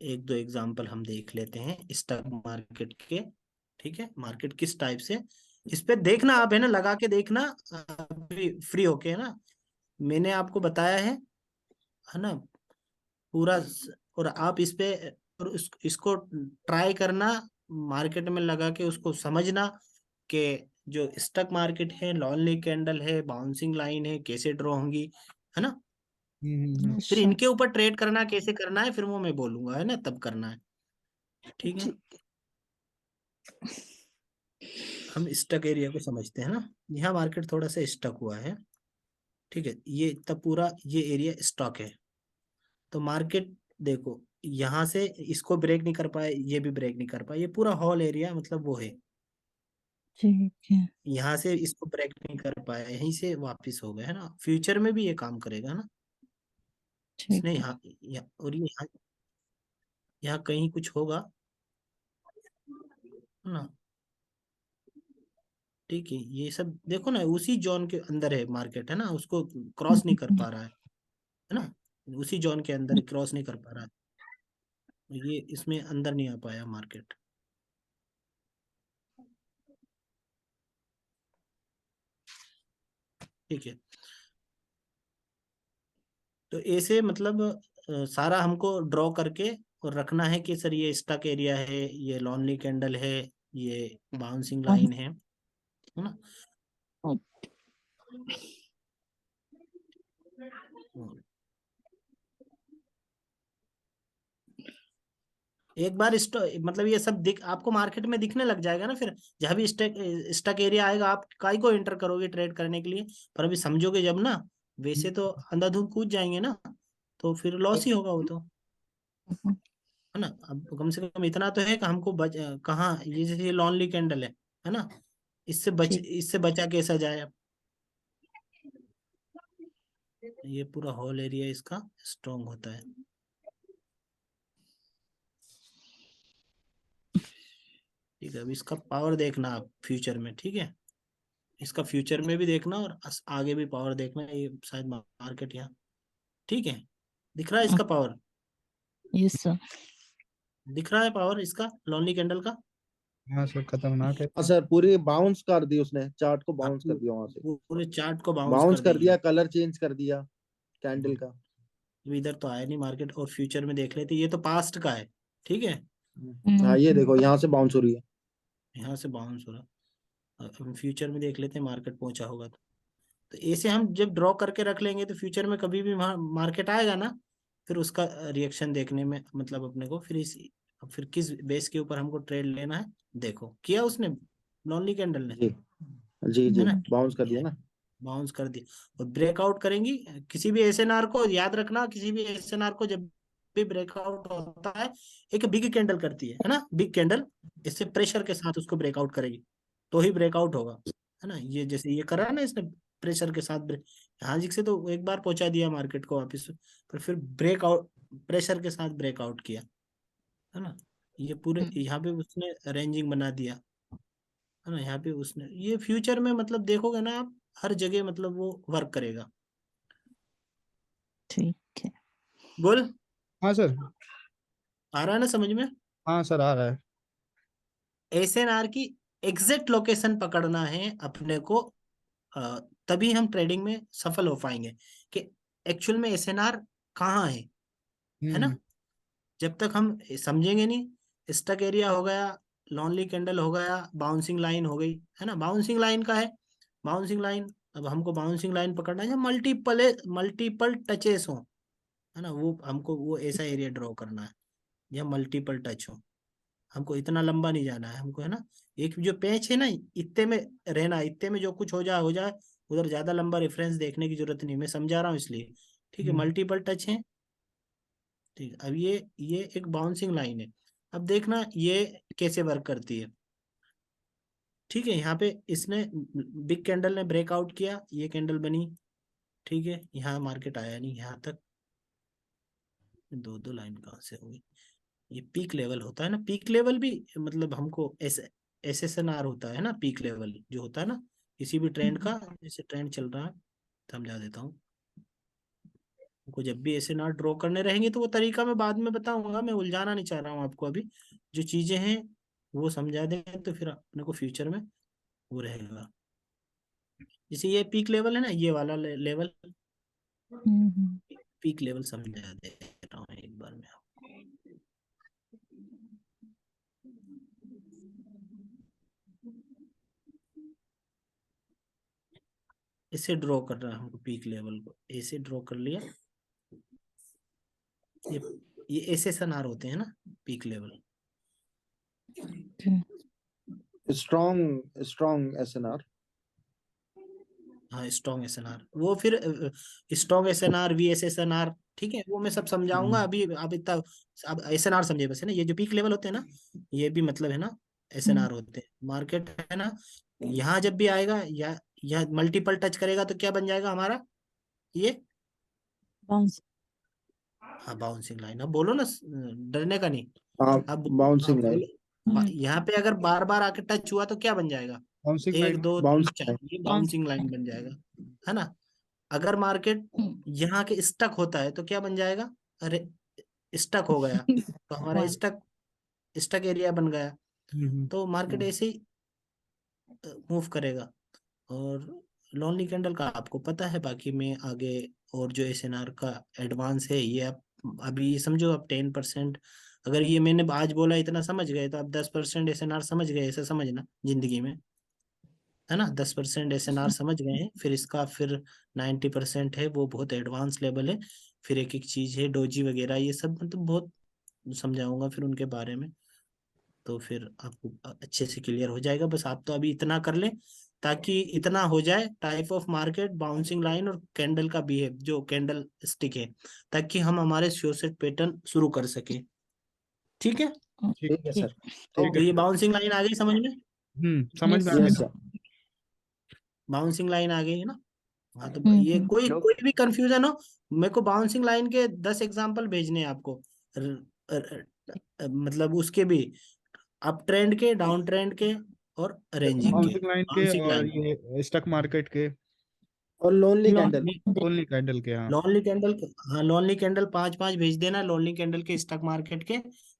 एक दो एग्जांपल हम देख लेते हैं स्टॉक मार्केट के। ठीक है, मार्केट किस टाइप से, इस पे देखना आप, है ना, लगा के देखना अभी फ्री होके, है ना। मैंने आपको बताया है ना, पूरा और आप इस पे और इसको ट्राई करना, मार्केट में लगा के उसको समझना कि जो स्टॉक मार्केट है, लॉन्ली कैंडल है, बाउंसिंग लाइन है, कैसे ड्रॉ होंगी, है ना। फिर
अच्छा
इनके ऊपर ट्रेड करना कैसे करना है, फिर वो मैं बोलूंगा, है ना, तब करना है। ठीक है,
ठीक।
हम स्टक एरिया को समझते हैं ना। यहाँ मार्केट थोड़ा सा स्टक हुआ है, ठीक है, ये तब पूरा ये एरिया स्टॉक है। तो मार्केट देखो यहाँ से इसको ब्रेक नहीं कर पाए, ये भी ब्रेक नहीं कर पाए, ये पूरा हॉल एरिया मतलब वो है।
ठीक है।
यहाँ से इसको ब्रेक नहीं कर पाया, यहीं से वापस हो गए, है ना। फ्यूचर में भी ये काम करेगा ना।
ठीक
इसने
है।
और ये यहाँ कहीं कुछ होगा, है ना। ठीक है, ये सब देखो ना, उसी जोन के अंदर है मार्केट, है ना, उसको क्रॉस नहीं कर पा रहा है ना, उसी जोन के अंदर क्रॉस नहीं कर पा रहा है, ये इसमें अंदर नहीं आ पाया मार्केट। ठीक है, तो ऐसे मतलब सारा हमको ड्रॉ करके और रखना है कि सर ये स्टक एरिया है, ये लॉन्ली कैंडल है, ये बाउंसिंग लाइन है ना। एक बार मतलब ये सब दिख आपको मार्केट में दिखने लग जाएगा ना, फिर जहाँ भी स्टक स्टक एरिया आएगा आप काय को एंटर करोगे ट्रेड करने के लिए, पर अभी समझोगे जब ना, वैसे तो अंधाधुंध कूद जाएंगे ना, तो फिर लॉस ही होगा वो तो, है ना। अब कम से कम इतना तो है कि हमको कहाँ ये जैसे ये लॉन्ली कैंडल है ना,
ठीक।
इससे बचा कैसा जाए अब। ये पूरा होल एरिया इसका स्ट्रॉन्ग होता है। ठीक है, अब इसका पावर देखना आप फ्यूचर में, ठीक है, इसका फ्यूचर में भी देखना और आगे भी पावर देखना, ये शायद मार्केट यहाँ, ठीक है, दिख रहा है इसका पावर,
यस सर।
दिख रहा है पावर इसका लॉन्ली कैंडल का।
हाँ सर, खतरनाक है।
हाँ सर, पूरी बाउंस कर दी उसने, चार्ट को बाउंस कर
आपको
दिया वहां से।
पूरे चार्ट को बाउंस
बाउंस
कर
कर
दिया।
दिया, कलर चेंज कर दिया कैंडल का।
अभी इधर तो आया नहीं मार्केट, और फ्यूचर में देख लेते, ये तो पास्ट का है, ठीक है,
हाँ ये देखो यहाँ से बाउंस हो रही है।
यहाँ से बाउंस हो रहा। हम फ्यूचर में देख लेते हैं मार्केट पहुंचा होगा तो ऐसे हम जब ड्रॉ करके रख लेंगे तो फ्यूचर में कभी भी मार्केट आएगा ना, फिर उसका रिएक्शन देखने में मतलब अपने को फिर किस बेस के ऊपर हमको ट्रेड लेना है। देखो किया उसने लॉन्ली कैंडल ने,
जी जी
है
जी,
ना,
बाउंस कर दिया ना।
बाउंस कर दिया और ब्रेकआउट करेंगी। किसी भी एसएनआर को याद रखना, किसी भी एसएनआर को जब भी ब्रेकआउट होता है, एक बिग कैंडल करती है ना, बिग कैंडल, इससे प्रेशर के साथ उसको ब्रेकआउट करेगी, तो ही ब्रेकआउट होगा, है ना। ये जैसे ये करा ना इसने, प्रेशर के साथ यहाँ से तो एक बार पहुंचा दिया मार्केट को वापस, पर फिर ब्रेकआउट प्रेशर के साथ ब्रेकआउट किया, है ना। ये पूरे यहाँ पे उसने रेंजिंग बना दिया, है ना। यहाँ पे उसने ये फ्यूचर में मतलब देखोगे ना आप, हर जगह मतलब वो वर्क करेगा।
ठीक है।
बोल,
हाँ सर।
आ रहा है ना समझ में?
हाँ सर, आ रहा है।
एसएनआर की एग्जैक्ट लोकेशन पकड़ना है अपने को, तभी हम ट्रेडिंग में सफल हो पाएंगे कि एक्चुअल में एसएनआर कहाँ है ना। जब तक हम समझेंगे नहीं, स्टक एरिया हो गया, लॉन्ली कैंडल हो गया, बाउंसिंग लाइन हो गई, है ना। बाउंसिंग लाइन का है, बाउंसिंग लाइन, अब हमको बाउंसिंग लाइन पकड़ना है, मल्टीपल मल्टीपल टचेस हो, है ना। वो हमको वो ऐसा एरिया ड्रॉ करना है या मल्टीपल टच हो। हमको इतना लंबा नहीं जाना है हमको, है ना। एक जो पैच है ना, इतने में रहना, इतने में जो कुछ हो जाए, उधर ज्यादा लंबा रेफरेंस देखने की जरूरत नहीं, मैं समझा रहा हूँ इसलिए। ठीक है, मल्टीपल टच है। ठीक है, अब ये एक बाउंसिंग लाइन है। अब देखना ये कैसे वर्क करती है। ठीक है, यहाँ पे इसने बिग कैंडल ने ब्रेकआउट किया, ये कैंडल बनी। ठीक है, यहाँ मार्केट आया नहीं यहाँ तक, दो लाइन कहाँ से होगी। ये पीक लेवल होता है ना, पीक लेवल भी मतलब हमको SSNR होता है ना, पीक लेवल जो होता है ना किसी भी ट्रेंड का। जैसे ट्रेंड चल रहा है, समझा देता हूँ आपको। जब भी SNR ड्रॉ करने रहेंगे तो वो तरीका मैं बाद में बताऊंगा, मैं उलझाना नहीं चाह रहा हूँ आपको अभी। जो चीजें हैं वो समझा दें तो फिर अपने को फ्यूचर में वो रहेगा। जैसे ये पीक लेवल है ना, ये वाला लेवल, पीक लेवल समझा दे रहा हूँ एक बार में। इसे ड्रॉ कर रहा है हमको, पीक लेवल को ऐसे ड्रॉ कर लिया। ये SSNR होते हैं ना, पीक लेवल।
Strong SNR.
हाँ, स्ट्रॉन्ग SNR, वो फिर स्ट्रॉन्ग SNR, VSSNR, ठीक है, वो मैं सब समझाऊंगा अभी। अब इतना अब SNR समझे बस, है ना। ये जो पीक लेवल होते हैं ना, ये भी मतलब है ना SNR होते हैं। मार्केट है ना, यहाँ जब भी आएगा या मल्टीपल टच करेगा तो क्या बन जाएगा हमारा ये।
बाउंस।
हाँ, बाउंसिंग लाइन। अब बोलो ना, डरने का नहीं।
हाँ,
अब
बाउंसिंग लाइन।
बोलो, यहाँ पे अगर बार बार आके टच हुआ तो क्या बन जाएगा,
बाउंसिंग
1
लाइन।
2 3
bouncing
4,
line.
ये बाउंसिंग लाइन बन जाएगा, है ना। अगर मार्केट यहाँ के स्टक होता है तो क्या बन जाएगा, अरे स्टक हो गया तो हमारा स्टक स्टक एरिया बन गया। तो मार्केट ऐसे ही मूव करेगा। और लॉन्ली कैंडल का आपको पता है, बाकी में आगे और जो SNR का एडवांस है ये आप अभी समझो। आप 10%, अगर ये मैंने आज बोला इतना समझ गए तो आप 10% SNR समझ गए, ऐसा समझना जिंदगी में, है ना। 10% SNR समझ गए हैं, फिर इसका फिर 90% है, वो बहुत एडवांस लेवल है। फिर एक एक चीज है, डोजी वगैरह, ये सब मतलब बहुत समझाऊंगा फिर उनके बारे में। तो फिर आपको अच्छे से क्लियर हो जाएगा। बस आप तो अभी इतना कर लें, ताकि इतना हो जाए, type of market, bouncing line और कैंडल का बिहेव, जो कैंडल स्टिक है, ताकि हम हमारे शोसेट पैटर्न शुरू कर सके। ठीक है,
ठीक है सर।
तो
ठीक है।
ये बाउंसिंग लाइन आ गई समझ में।
समझ में आ
यस
गया।
सर।
बाउंसिंग लाइन आ गई है ना। हाँ, तो ये
हम्म।
कोई
लोग
कोई भी कंफ्यूजन हो, मेरे को बाउंसिंग लाइन के 10 एग्जांपल भेजने हैं आपको। मतलब उसके भी, अप ट्रेंड के, डाउन ट्रेंड के और रेंजिंग के।
बाउंसिंग लाइन के
बाउंसिंग
और
लाइन,
ये स्टॉक मार्केट के,
और लोनली कैंडल।
ओनली कैंडल के। हाँ।
लॉन्ली कैंडल, हाँ लॉन्ली कैंडल 5 5 भेज देना, लॉन्ली कैंडल के, स्टॉक मार्केट के,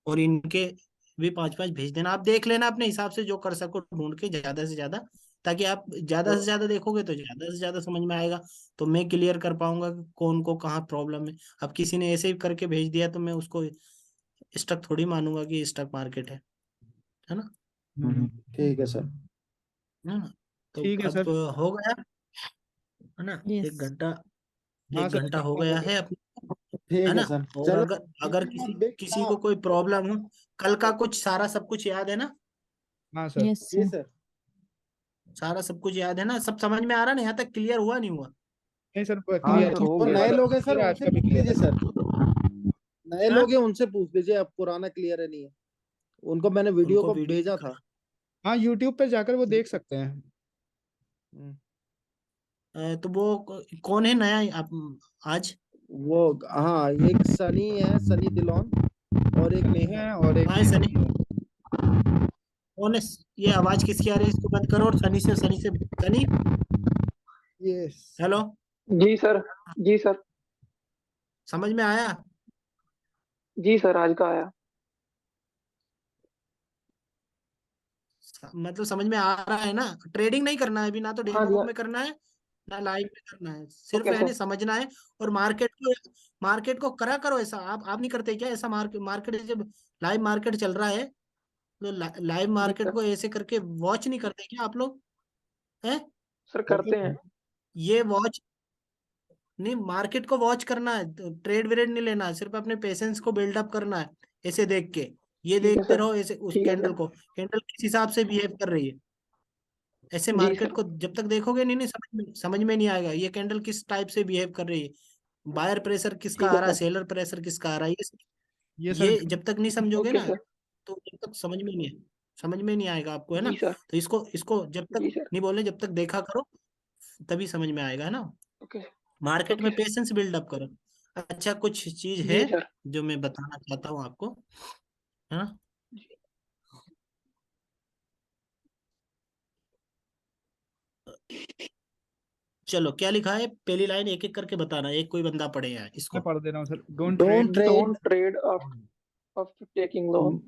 और इनके भी 5 5 भेज देना। आप देख लेना अपने हिसाब से जो कर सको ढूंढ के, ज्यादा से ज्यादा, ताकि आप ज्यादा से ज्यादा देखोगे तो ज्यादा से ज्यादा समझ में आएगा। तो मैं क्लियर कर पाऊंगा कि कौन को कहाँ प्रॉब्लम है। अब किसी ने ऐसे ही करके भेज दिया तो मैं उसको स्टॉक थोड़ी मानूंगा कि स्टॉक मार्केट है ना।
ठीक है सर।
है ना। तो
ठीक है
अब
सर।
हो गया, है ना।
यस।
1 घंटा,
हाँ
एक
सर,
घंटा हो
हो
गया
गया।
है अपना, है
ठीक है
ना।
सर।
और
चलो,
अगर अगर
इतना
किसी
बिग
किसी
था।
को कोई प्रॉब्लम हो, कल का कुछ सारा सब कुछ याद है ना।
हाँ सर।
यस
जी
सर।
सर।
सारा सब कुछ याद है ना, सब समझ में आ रहा ना, यहाँ तक क्लियर हुआ नहीं हुआ।
नहीं सर,
हाँ
क्लियर।
सर, हो
जो
गया
नए
सर।
लोग हैं सर
आज
उनसे
का भी
पूछ
क्लियर
लीजिए
है।
सर। नए
हाँ,
लोग हैं उनसे पूछ लीजिए, अब पुराना क्लियर है नहीं है। उनको मैंने वीडियो
उनको
को भेजा
वीडियो,
था।
हाँ, यूट्यूब पे जाकर वो देख सकते हैं।
तो वो कौन है नया आप आज।
वो, हाँ, एक सनी है, सनी दिलोन, और एक
सनी
नेहा
है
है।
और एक
कहाँ है सनी,
नेहा है।
कौन है। ये आवाज किसकी आ रही है, इसको बंद करो, और सनी से सनी,
यस
हेलो,
जी सर। जी सर।
समझ में आया?
जी सर, आज का आया।
मतलब समझ में आ रहा है ना? ट्रेडिंग नहीं करना है अभी, ना तो
हाँ जी
डेमो
हाँ।
में करना है ना लाइव में करना है, सिर्फ
ओके
है नहीं
सर।
समझना है। और मार्केट को करा करो ऐसा। आप नहीं करते क्या ऐसा? मार्केट मार्केट जब लाइव मार्केट चल रहा है तो लाइव
जी
मार्केट
सर।
को ऐसे करके वॉच नहीं करते क्या आप लोग? हैं?
सर
वो
करते हैं।
तो
ये वॉच नहीं, मार्केट को वॉच करना है, ट्रेड व्रेड नहीं लेना है, सिर्फ अपने पेशेंस को बिल्डअप करना है ऐसे देख के। ये
ठीक है
देखते
सर।
रहो ऐसे उस
ठीक है
कैंडल
सर।
को, कैंडल किस हिसाब से बिहेव कर रही है। ऐसे
जी
मार्केट
सर।
को जब तक देखोगे नहीं नहीं समझ में नहीं आएगा ये कैंडल किस टाइप से बिहेव कर रही है, बायर प्रेशर किसका
ठीक
आ
है
रहा है,
सर।
सेलर प्रेशर किसका आ रहा है,
ये सर
ये जब तक नहीं समझोगे
ओके
ना
सर।
तो जब तक समझ में नहीं आएगा आपको, है ना?
जी सर।
तो इसको इसको जब तक
जी सर।
नहीं बोले, जब तक देखा करो तभी समझ में आएगा, है ना?
ओके।
मार्केट
ओके
में
सर।
पेशेंस बिल्डअप करो। अच्छा, कुछ चीज है
जी सर।
जो मैं बताना चाहता हूँ आपको, है ना? चलो, क्या लिखा है? पहली लाइन एक एक करके बताना, एक कोई बंदा पढ़े यहाँ
मैं
इसको।
पढ़ दे रहा हूँ sir. Don't
don't
trade
trade
don't trade after taking loan.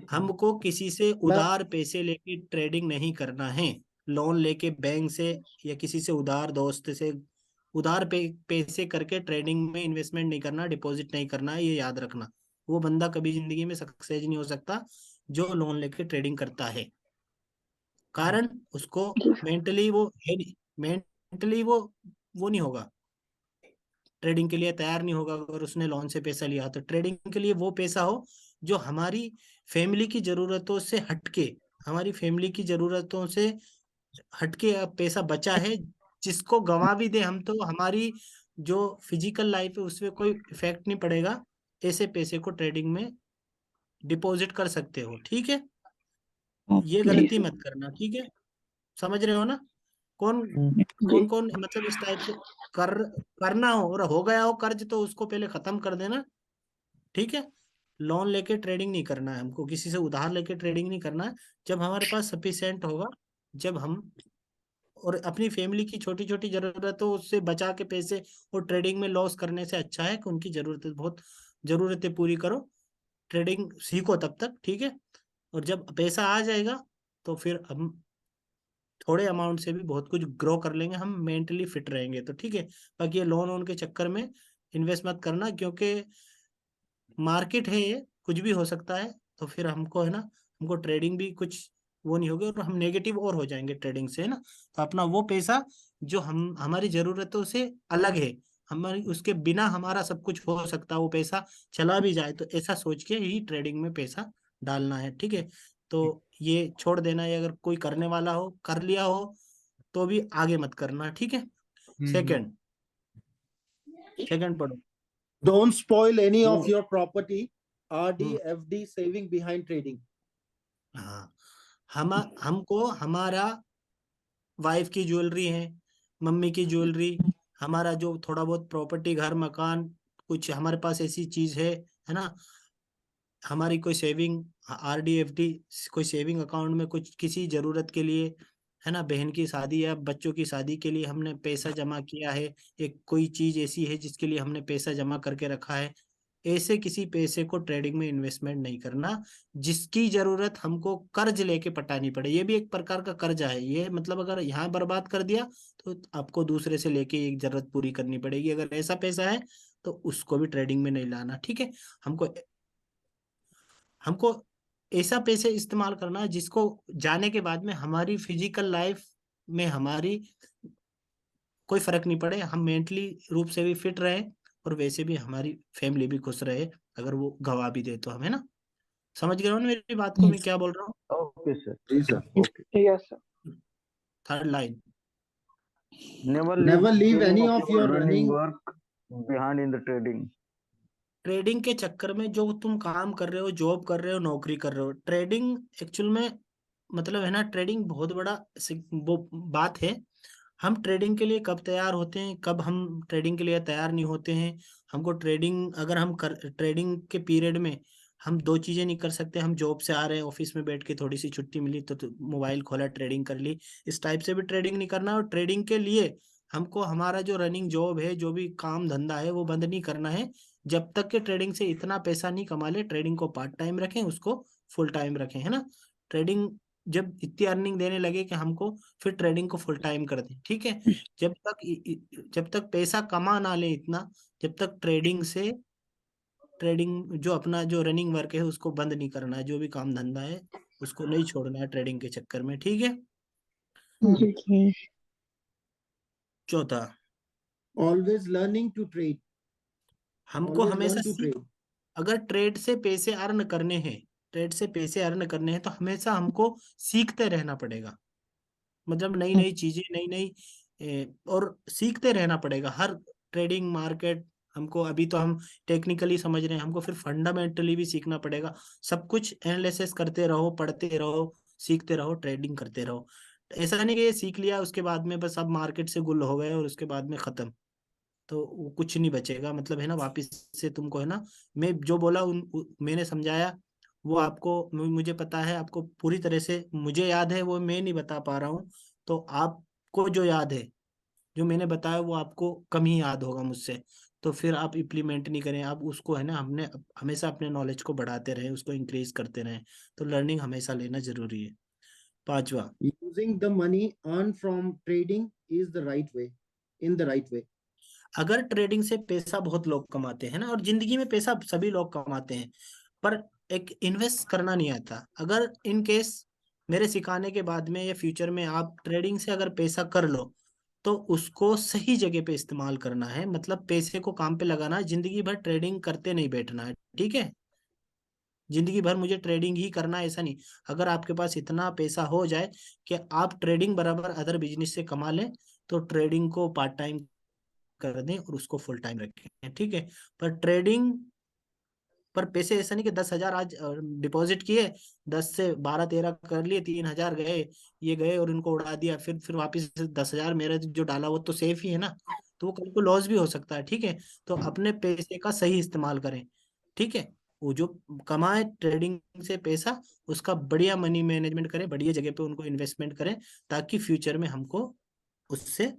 हमको किसी से
मैं
उधार पैसे लेके ट्रेडिंग नहीं करना है। लोन लेके बैंक से या किसी से उधार दोस्त से उधार पैसे करके ट्रेडिंग में इन्वेस्टमेंट नहीं करना, डिपॉजिट नहीं करना है, ये याद रखना। वो बंदा कभी जिंदगी में सक्सेस नहीं हो सकता जो लोन लेके ट्रेडिंग करता है। कारण उसको
जी सर।
मेंटली वो है नहीं, मेंटली वो नहीं होगा, ट्रेडिंग के लिए तैयार नहीं होगा। अगर उसने लोन से पैसा लिया तो ट्रेडिंग के लिए वो पैसा हो जो हमारी फैमिली की जरूरतों से हटके, हमारी फैमिली की जरूरतों से हटके अब पैसा बचा है, जिसको गंवा भी दे हम तो हमारी जो फिजिकल लाइफ है उसमें कोई इफेक्ट नहीं पड़ेगा। ऐसे पैसे को ट्रेडिंग में डिपॉजिट कर सकते हो, ठीक है? ये
ओके।
जी
गलती
सर।
मत करना, ठीक है? समझ रहे हो ना? कौन
जी।
कौन कौन मतलब इस टाइप से कर करना हो गया हो कर्ज तो उसको पहले खत्म कर देना, ठीक है? लोन लेके ट्रेडिंग नहीं करना है हमको, किसी से उधार लेके ट्रेडिंग नहीं करना है। जब हमारे पास सफिशिएंट होगा, जब हम और अपनी फैमिली की छोटी छोटी जरूरतों उससे बचा के पैसे और ट्रेडिंग में लॉस करने से अच्छा है कि उनकी जरूरतें पूरी करो, ट्रेडिंग सीखो तब तक, ठीक है? और जब पैसा आ जाएगा तो फिर हम थोड़े अमाउंट से भी बहुत कुछ ग्रो कर लेंगे, हम मेंटली फिट रहेंगे तो, ठीक है? बाकी ये लोन वोन के चक्कर में इन्वेस्ट मत करना, क्योंकि मार्केट है ये, कुछ भी हो सकता है। तो फिर हमको, है ना, हमको ट्रेडिंग भी कुछ वो नहीं होगी और हम नेगेटिव और हो जाएंगे ट्रेडिंग से, है ना? तो अपना वो पैसा जो हम हमारी जरूरतों से अलग है, हमारी उसके बिना हमारा सब कुछ हो सकता है, वो पैसा चला भी जाए तो ऐसा सोच के ही ट्रेडिंग में पैसा डालना है, ठीक है? तो ये छोड़ देना है, अगर कोई करने वाला हो, कर लिया हो तो भी आगे मत करना, ठीक है? सेकंड सेकंड पढ़ो।
Don't spoil any of
hmm,
your property, RD
hmm,
FD saving behind trading.
हाँ, हमको हमारा वाइफ की ज्वेलरी है, मम्मी की ज्वेलरी, हमारा जो थोड़ा बहुत प्रॉपर्टी, घर मकान, कुछ हमारे पास ऐसी चीज है ना? हमारी कोई सेविंग, आरडी एफडी, कोई सेविंग अकाउंट में कुछ किसी जरूरत के लिए, है ना, बहन की शादी या बच्चों की शादी के लिए हमने पैसा जमा किया है, एक कोई चीज ऐसी है जिसके लिए हमने पैसा जमा करके रखा है, ऐसे किसी पैसे को ट्रेडिंग में इन्वेस्टमेंट नहीं करना जिसकी जरूरत हमको कर्ज लेके पटानी पड़े। ये भी एक प्रकार का कर्जा है ये, मतलब अगर यहाँ बर्बाद कर दिया तो आपको दूसरे से लेके एक जरूरत पूरी करनी पड़ेगी, अगर ऐसा पैसा है तो उसको भी ट्रेडिंग में नहीं लाना, ठीक है? हमको हमको ऐसा पैसे इस्तेमाल करना है जिसको जाने के बाद में हमारी फिजिकल लाइफ में हमारी कोई फर्क नहीं पड़े, हम मेंटली रूप से भी फिट रहे और वैसे भी हमारी फैमिली भी खुश रहे, अगर वो गवा भी दे तो हमें ना। समझ गए हो ना मेरी बात को, मैं
यस।
क्या बोल रहा हूँ?
Okay sir.
जी sir.
Okay.
Yes sir.
Third line.
Never leave
never leave
any
any
of
of
your
your
running
running.
Work behind in the trading.
Trading के चक्कर में जो तुम काम कर रहे हो, जॉब कर रहे हो, नौकरी कर रहे हो, ट्रेडिंग एक्चुअल में मतलब, है ना, ट्रेडिंग बहुत बड़ा वो बात है। हम ट्रेडिंग के लिए कब तैयार होते हैं, कब हम ट्रेडिंग के लिए तैयार नहीं होते हैं। हमको ट्रेडिंग, अगर हम ट्रेडिंग के पीरियड में हम दो चीजें नहीं कर सकते, हम जॉब से आ रहे हैं, ऑफिस में बैठ के थोड़ी सी छुट्टी मिली तो मोबाइल खोला, ट्रेडिंग कर ली, इस टाइप से भी ट्रेडिंग नहीं करना। और ट्रेडिंग के लिए हमको हमारा जो रनिंग जॉब है, जो भी काम धंधा है, वो बंद नहीं करना है जब तक कि ट्रेडिंग से इतना पैसा नहीं कमा ले। ट्रेडिंग को पार्ट टाइम रखें, उसको फुल टाइम रखें, है ना। ट्रेडिंग जब इतनी अर्निंग देने लगे कि हमको, फिर ट्रेडिंग को फुल टाइम कर दें, ठीक है। जब तक पैसा कमा ना ले इतना, जब तक ट्रेडिंग जो अपना जो रनिंग वर्क है उसको बंद नहीं करना है, जो भी काम धंधा है उसको नहीं छोड़ना है ट्रेडिंग के चक्कर में, ठीक है।
जी।
Okay.
चौथा,
Always learning to trade.
हमको
Always
हमेशा
learn to trade.
अगर ट्रेड से पैसे अर्न करने हैं, ट्रेड से पैसे अर्न करने हैं तो हमेशा हमको सीखते रहना पड़ेगा। मतलब नई नई चीजें, नई नई और सीखते रहना पड़ेगा हर ट्रेडिंग मार्केट। हमको अभी तो हम टेक्निकली समझ रहे हैं, हमको फिर फंडामेंटली भी सीखना पड़ेगा। सब कुछ एनालिसिस करते रहो, पढ़ते रहो, सीखते रहो, ट्रेडिंग करते रहो। ऐसा नहीं कि ये सीख लिया उसके बाद में बस अब मार्केट से गुल हो गए और उसके बाद में खत्म, तो वो कुछ नहीं बचेगा। मतलब है ना, वापस से तुमको है ना, मैं जो बोला मैंने समझाया, वो आपको मुझे पता है, आपको पूरी तरह से मुझे याद है, वो मैं नहीं बता पा रहा हूँ। तो आपको जो याद है, जो मैंने बताया, वो आपको कम ही याद होगा मुझसे, तो फिर आप इम्प्लीमेंट नहीं करें। आप उसको है ना, हमने हमेशा अपने नॉलेज को बढ़ाते रहें, उसको इंक्रीज करते रहें। तो लर्निंग हमेशा लेना जरूरी है। पांचवा,
Using the money earned from trading is the right way, in the right way.
अगर ट्रेडिंग से पैसा बहुत लोग कमाते हैं ना, और जिंदगी में पैसा सभी लोग कमाते हैं, पर एक इन्वेस्ट करना नहीं आता। अगर इन केस मेरे सिखाने के बाद में या फ्यूचर में आप ट्रेडिंग से अगर पैसा कर लो, तो उसको सही जगह पे इस्तेमाल करना है। मतलब पैसे को काम पे लगाना है, जिंदगी भर ट्रेडिंग करते नहीं बैठना है, ठीक है। जिंदगी भर मुझे ट्रेडिंग ही करना है ऐसा नहीं। अगर आपके पास इतना पैसा हो जाए कि आप ट्रेडिंग बराबर अदर बिजनेस से कमा लें, तो ट्रेडिंग को पार्ट टाइम कर दें और उसको फुल टाइम रखें, ठीक है। पर ट्रेडिंग पर पैसे ऐसा नहीं कि 10,000 आज डिपॉजिट किए, 10 से 12-13 कर लिए, 3,000 गए, ये गए और उनको उड़ा दिया, फिर वापस से 10,000 मेरा जो डाला वो तो सेफ ही है ना, तो वो कल को लॉस भी हो सकता है, ठीक है। तो अपने पैसे का सही इस्तेमाल करें, ठीक है। वो जो कमाए ट्रेडिंग से पैसा, उसका बढ़िया मनी मैनेजमेंट करें, बढ़िया जगह पे उनको इन्वेस्टमेंट करें, ताकि फ्यूचर में हमको उससे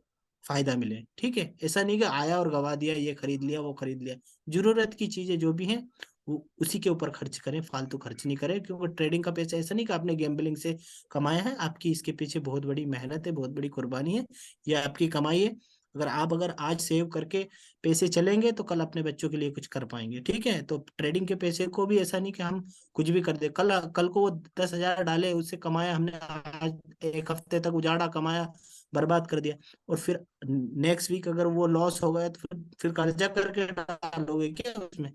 फायदा मिले, ठीक है। ऐसा नहीं कि आया और गवा दिया, ये खरीद लिया वो खरीद लिया। जरूरत की चीजें जो भी हैं वो उसी के ऊपर खर्च करें, फालतू खर्च नहीं करें। क्योंकि ट्रेडिंग का पैसा ऐसा नहीं कि आपने गैम्बलिंग से कमाया है, आपकी इसके पीछे बहुत बड़ी मेहनत है, बहुत बड़ी कुर्बानी है, ये आपकी कमाई है। अगर आज सेव करके पैसे चलेंगे तो कल अपने बच्चों के लिए कुछ कर पाएंगे, ठीक है। तो ट्रेडिंग के पैसे को भी ऐसा नहीं कि हम कुछ भी कर दे, कल को वो 10,000 डाले, उससे कमाया हमने, आज एक हफ्ते तक उजाड़ा कमाया, बर्बाद कर दिया, और फिर नेक्स्ट वीक अगर वो लॉस हो गया तो फिर कर्जा करके डालोगे क्या उसमें?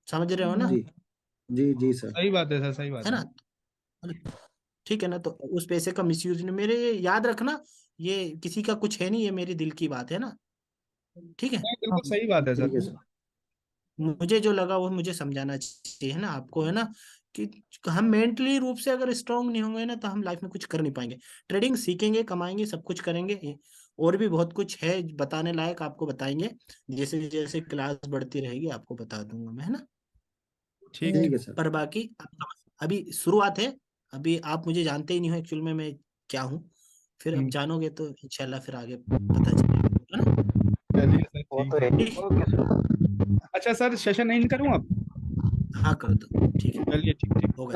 समझ रहे हो ना,
जी जी सर।
सही बात है सर, सही बात
है
है।
ना। ठीक है ना, तो उस पैसे का मिसयूज नहीं, मेरे याद रखना, ये किसी का कुछ है नहीं, ये मेरी दिल की बात है ना, ठीक है।
नहीं, बिल्कुल सही बात है
ठीक है
सर।
सर।
मुझे जो लगा वो मुझे समझाना चाहिए, है ना आपको, है ना, कि हम मेंटली रूप से अगर स्ट्रांग नहीं होंगे ना, तो हम लाइफ में कुछ कर नहीं पाएंगे। ट्रेडिंग सीखेंगे, कमाएंगे, सब कुछ करेंगे, और भी बहुत कुछ है बताने लायक, आपको बताएंगे जैसे जैसे क्लास बढ़ती रहेगी, आपको बता दूंगा मैं, है ना।
ठीक है।
ठीक है सर।
पर बाकी अभी शुरुआत है, अभी आप मुझे जानते ही नहीं हो एक्चुअल में मैं क्या हूँ। फिर अब जानोगे तो इंशाल्लाह फिर आगे पता चलेगा, है ना।
चलिए सर,
वो
ठीक
तो
है।
है। Okay sir.
अच्छा सर, सेशन एंड करूँ अब?
हाँ कर दो, ठीक है,
चलिए, ठीक ठीक।
हो गया।